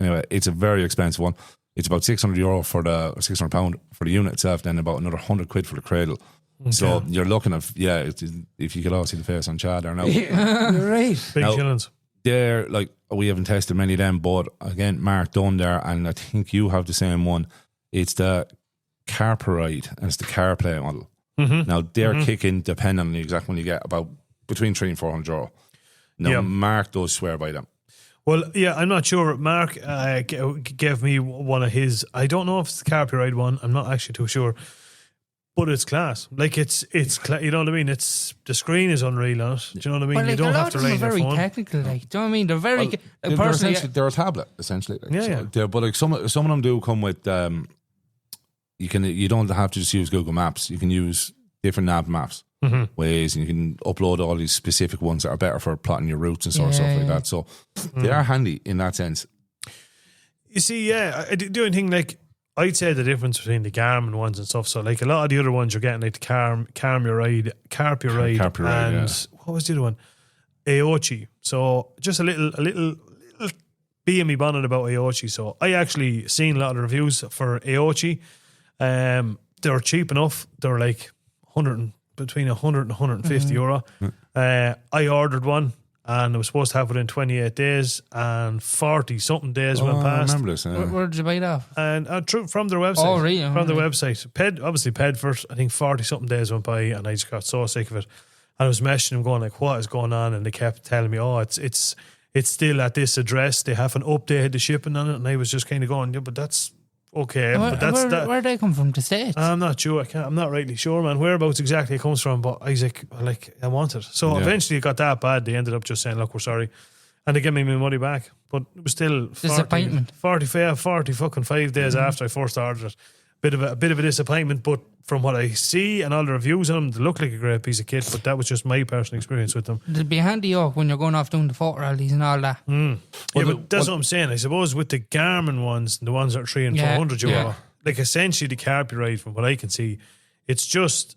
Anyway, it's a very expensive one. It's about €600 for the £600 for the unit itself, then about another £100 for the cradle. Okay. So you're looking at if you could all see the face on Chad there now. You're right. Big shillings. They're like, we haven't tested many of them, but again, Mark done there, and I think you have the same one. It's the Carperide and it's the CarPlay model. Now they're kicking, depending on the exact one you get, about between €300 and £400. Now Mark does swear by them. Well, yeah, I'm not sure. Mark gave me one of his. I don't know if it's the Carperide one. I'm not actually too sure. But it's class. Like, it's you know what I mean? It's the screen is unreal on it. Do you know what I mean? Well, like, you don't have to rely on your very phone. technical, like. Do you know what I mean? They're very They're a tablet, essentially. Like, yeah. But like some of them do come with. You don't have to just use Google Maps. You can use different nav maps ways, and you can upload all these specific ones that are better for plotting your routes and sort of stuff like that. So they are handy in that sense. You see, the only thing, like, I'd say the difference between the Garmin ones and stuff. So, like, a lot of the other ones you're getting, like the Carpuride, and what was the other one? Aochi. So just a little bee in me bonnet about Aochi. So I actually seen a lot of the reviews for Aochi. They're cheap enough. They're like between 100 and 150 euro. I ordered one, and I was supposed to have it within 28 days, and 40 something days went past. I remember this. Where did you buy it off? And from their website. Oh, really? From their website. Paid for it. I think 40 something days went by, and I just got so sick of it. And I was messaging them, going like, "What is going on?" And they kept telling me, "Oh, it's still at this address. They haven't updated the shipping on it." And I was just kind of going, "Yeah, but that's okay." Where they come from? The States? I'm not sure. I'm not rightly sure, man, whereabouts exactly it comes from. But Isaac, I want it. So eventually it got that bad. They ended up just saying, "Look, we're sorry," and they gave me my money back. But it was still disappointment. 40 fucking 5 days after I first ordered it. Bit of a disappointment, but from what I see and all the reviews on them, they look like a great piece of kit. But that was just my personal experience with them. It'd be handy when you're going off doing the photo rallies and all that. But that's what I'm saying. I suppose with the Garmin ones, the ones that are 300 and 400 euro, like essentially the Carpuride, from what I can see, it's just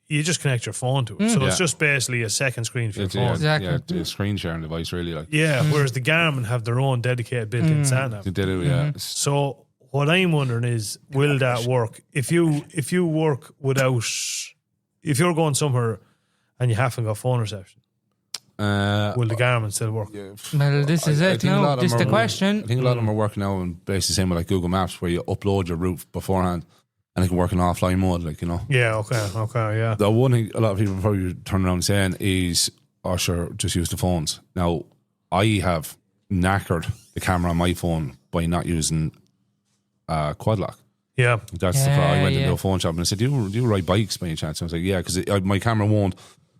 you just connect your phone to it, so it's just basically a second screen for your phone. Exactly. Yeah, it's a screen sharing device, really. Like, whereas the Garmin have their own dedicated built-in sat-nav. They do, yeah. So what I'm wondering is, will that work? If you work without, if you're going somewhere and you haven't got phone reception, will the Garmin still work? Yeah. Well, this is it. No, this is the question. I think a lot of them are working now and basically the same with like Google Maps, where you upload your route beforehand and it can work in offline mode, like, you know. Yeah, okay, yeah. The one thing a lot of people probably turn around saying is, "Oh, sure, just use the phones." Now, I have knackered the camera on my phone by not using quad lock. Yeah. That's the I went into a phone shop and I said, do you ride bikes by any chance? And I was like, yeah, because my camera won't,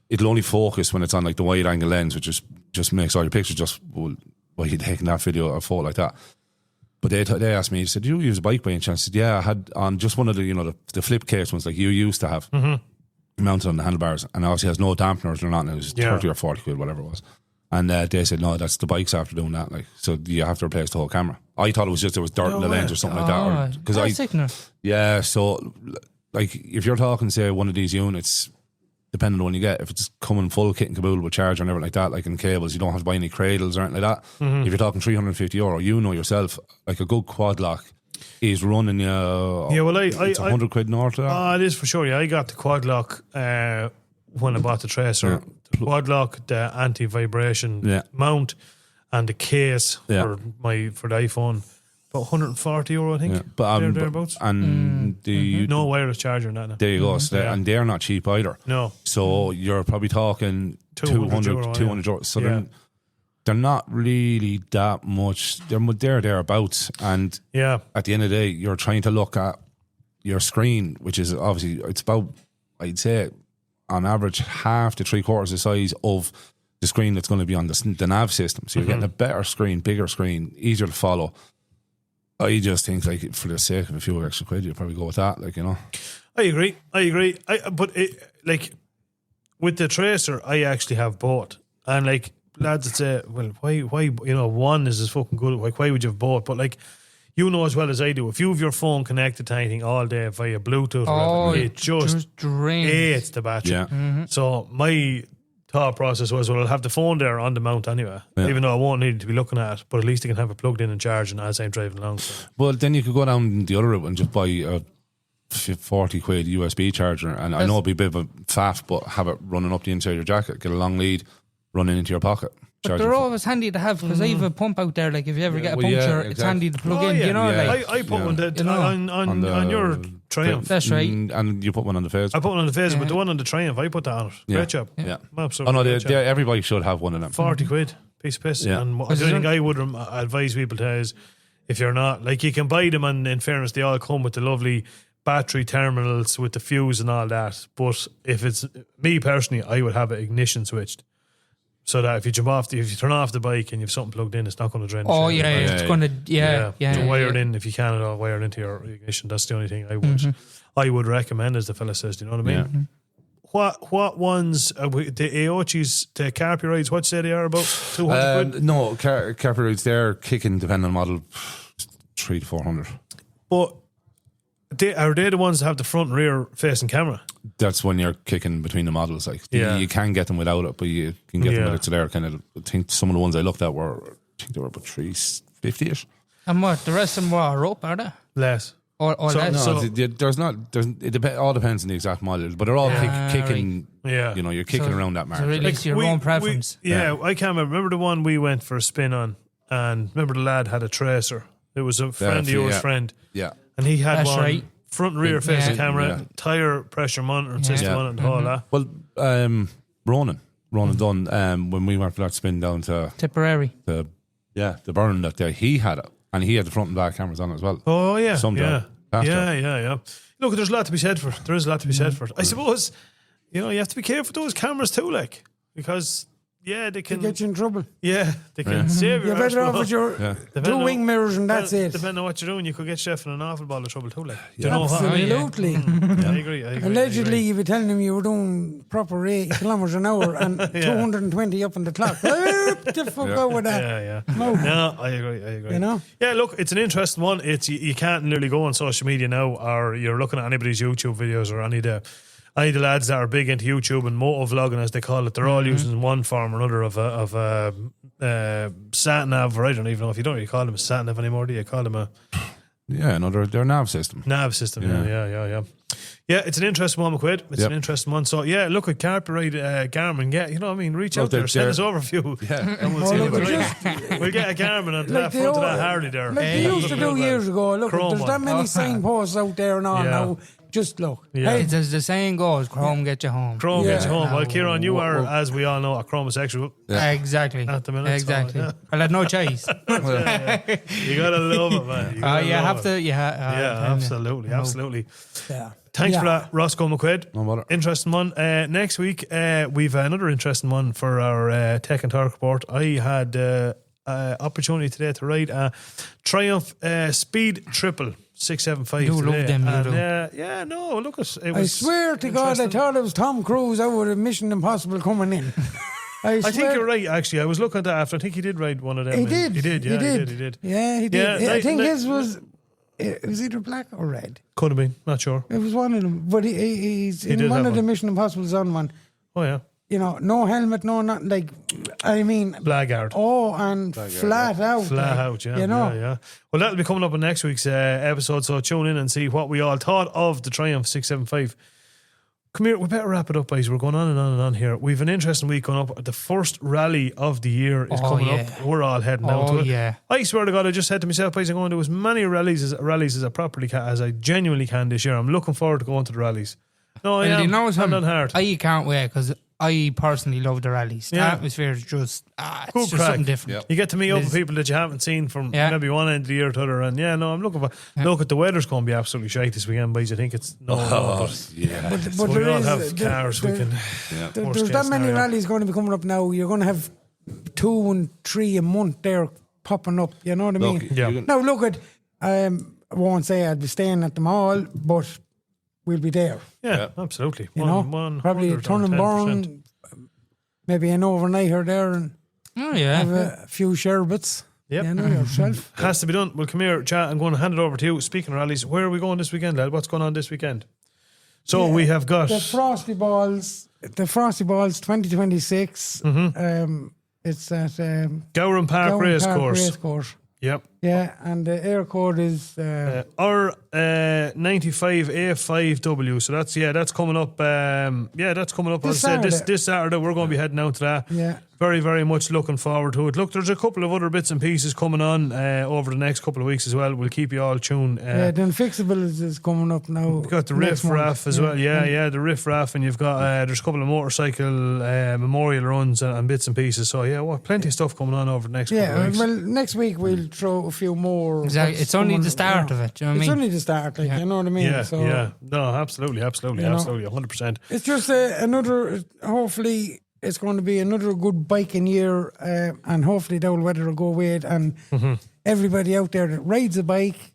it'll only focus when it's on like the wide angle lens, which just makes all your pictures just, well, you're taking that video or photo like that. But they asked me, they said, "Do you use a bike by any chance?" I said, "Yeah, I had on just one of the the flip case ones like you used to have mounted on the handlebars, and obviously has no dampeners or nothing. It was 30 or 40 quid, whatever it was." And they said, "No, that's the bikes after doing that. Like, so you have to replace the whole camera." I thought it was just there was dirt in the lens or something like that. Because yeah, so like if you're talking, say, one of these units, depending on when you get, if it's coming full kit and caboodle with charger and everything like that, like in cables, you don't have to buy any cradles or anything like that. If you're talking €350, you know yourself, like a good quad lock is running it's 100 quid north of that. It is for sure. Yeah, I got the quad lock when I bought the Tracer. The quad lock, the anti-vibration mount, and the case for the iPhone. About €140, I think. Yeah. But thereabouts. And no wireless charger in that. There you go. So and they're not cheap either. No. So you're probably talking 200 euro. So they're not really that much. They're thereabouts. And at the end of the day, you're trying to look at your screen, which is obviously, it's about, I'd say, on average, half to 3/4 the size of the screen that's going to be on the nav system. So you're getting a better screen, bigger screen, easier to follow. I just think, like, for the sake of a few extra quid, you'd probably go with that, like, you know. I agree. But like with the Tracer, I actually have both, and like lads would say, well, why? One is as fucking good. Like, why would you have both? But like, you know as well as I do, if you have your phone connected to anything all day via Bluetooth, it just drains. It's the battery. Yeah. So my thought process was, well, I'll have the phone there on the mount anyway, even though I won't need to be looking at it, but at least I can have it plugged in and charging as I'm driving along. So. Well, then you could go down the other route and just buy a 40 quid USB charger, and I know it'd be a bit of a faff, but have it running up the inside of your jacket, get a long lead running into your pocket. But they're always handy to have, because I have a pump out there, like if you ever get a puncture, it's handy to plug in, you know. Like I put one on your Triumph. That's right. And you put one on the Phase. I put one on the Phase, but the one on the Triumph, I put that on it. Great job. Yeah. Absolutely. Oh no, everybody should have one of them. 40 quid, piece of piss. Yeah. And the only thing I would advise people to is, if you're not, like, you can buy them, and in fairness, they all come with the lovely battery terminals with the fuse and all that. But if it's me personally, I would have it ignition switched, so that if you turn off the bike and you've something plugged in, it's not going to drain. It's going to wire it in if you can at all. Wire it into your ignition. That's the only thing I would recommend, as the fella says. Do you know what I mean? What ones the Aochis, the Carpy rides? What say they are about 200 quid? No, Carpy rides, they're kicking, depending on model, 300 to 400. But are they the ones that have the front and rear facing camera? That's when you're kicking between the models. Like, you can get them without it, but you can get them with it. So they're kind of, I think some of the ones I looked at were about 350ish. And what, the rest of them are up, are they? Less. Or less? No, it all depends on the exact model, but they're all kicking. Right. Yeah, you know, you're kicking around that mark. So really, it's your own preference. I can't remember the one we went for a spin on, and remember the lad had a Tracer. It was a friend of yours, friend. Yeah. And he had one front and rear facing camera, tire pressure monitoring system on it, and all that. Well, Ronan done when we went for that spin down to Tipperary. The burn that day, he had it, and he had the front and back cameras on as well. Oh yeah, yeah. Look, there's a lot to be said for it. There is a lot to be said for it. I suppose, you know, you have to be careful with those cameras too, like, because they can get you in trouble. Yeah, they can save you. You're better off with your two wing mirrors, and that's it. Depending on what you're doing, you could get Chef in an awful ball of trouble too. Like, absolutely. I agree. Allegedly, you were telling him you were doing proper 80 kilometres an hour and 220 up on the clock. What the fuck out with that? Yeah. No, I agree. You know? Yeah, look, it's an interesting one. It's you can't nearly go on social media now, or you're looking at anybody's YouTube videos or any of the lads that are big into YouTube and moto vlogging, as they call it. They're all using one form or another of a sat nav, or I don't even know if you don't really call them a sat nav anymore, do you? Call them a they're nav system. Yeah, it's an interesting one, McQuaid. It's an interesting one. So yeah, look at Carpy Ride, Garmin. Yeah, you know what I mean. Reach out there, send us over a few, and we'll see. We'll get a Garmin on the front of that Harley there. Like they used to do years ago. Look, there's that many signposts out there and all now. Just look. Yeah. Hey, as the saying goes, Chrome get you home. Chrome gets you home. Well, Kieran, you are, as we all know, a chromosexual. Yeah. Exactly. At the minute. Exactly. So, I had no choice. You gotta love it, man. You have to. Absolutely. Yeah. Thanks for that, Roscoe McQuaid. No bother. Interesting one. Next week, we've another interesting one for our Tech and Torquereport. opportunity today to ride a Triumph Speed Triple 675 You today. love them, you And, do. yeah, no, look, it I was swear to God, I interesting. thought it was Tom Cruise out with a Mission Impossible coming in. I think you're right, actually. I was looking at that after. I think he did ride one of them. He did. He did, yeah. He did. Yeah, he did. Yeah, I think his was. It was either black or red. Could have been, not sure. It was one of them. But he's He in did one have of the one. Mission Impossibles on one. Oh, yeah. You know, no helmet, no nothing. Like, I mean, Blackguard. oh, and flat out. Flat like, out, yeah. You know, Yeah. Well, that'll be coming up in next week's episode, so tune in and see what we all thought of the Triumph 675. Come here, we better wrap it up, guys. We're going on and on and on here. We've an interesting week coming up. The first rally of the year is coming up. We're all heading down to it. Yeah. I swear to God, I just said to myself, guys, I'm going to do as many rallies as I properly can, as I genuinely can this year. I'm looking forward to going to the rallies. No, I Well, am. you know I'm something? not hard. I can't wait because I personally love the rallies. The Yeah. atmosphere is just, it's Good just crack. something different. You get to meet up It with is. people that you haven't seen from Yeah. maybe one end of the year to the other. And yeah, no, I'm looking for. Look, at the weather's going to be absolutely shite this weekend, boys. I think it's but but we there all is have cars. We can. there's worst that case many scenario. rallies going to be coming up now. You're going to have 2 and 3 a month there popping up. You know what I mean? Yeah. Now look at. I won't say I'd be staying at them all, but we'll be there. Yeah, absolutely. You know, probably a turn and 110%. burn, maybe an overnighter there, and Oh, yeah. have a few sherbets. Yep. You know yourself. Has to be done. Well, come here, chat. I'm going to hand it over to you. Speaking of rallies, where are we going this weekend, lad? What's going on this weekend? So we have got The Frosty Balls 2026. It's at Gowran Park Gowan Race Park Course. Racecourse. Yep. Yeah, and the air code is R95A5W. So that's coming up. That's coming up. This As I said, Saturday. this Saturday we're going to be heading out to that. yeah. Very, very much looking forward to it. Look, there's a couple of other bits and pieces coming on over the next couple of weeks as well. We'll keep you all tuned. Yeah, then Fixables is coming up now. You've got the next Riff month. Raff as well. Yeah, the Riff Raff, and you've got there's a couple of motorcycle memorial runs and bits and pieces. So yeah, plenty of stuff coming on over the next couple of Yeah, weeks. well, next week we'll throw a few more. Exactly. what's It's only coming, the start you know. of it. Do you know what I It's mean? only the start, like, you know what I mean? Yeah, So yeah. No, absolutely, know. 100%. It's just another, hopefully, it's going to be another good biking year, and hopefully the old weather will go away. And everybody out there that rides a bike,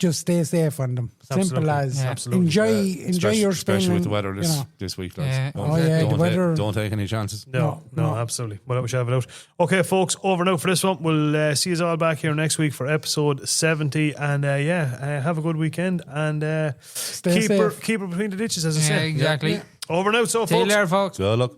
just stay safe on them. Simple Absolutely. as. Yeah. Absolutely. Enjoy your spin. Especially with the and, weather you know. this week, lads. Yeah. Don't, Oh, yeah, the weather- don't take any chances. No, No. absolutely. Well, we should have it out. Okay, folks, over and out for this one. We'll see you all back here next week for episode 70. And have a good weekend. And Stay safe. keep her between the ditches, as I Yeah, say. exactly. Yeah. Over and out, so See you folks. later, folks. Good luck.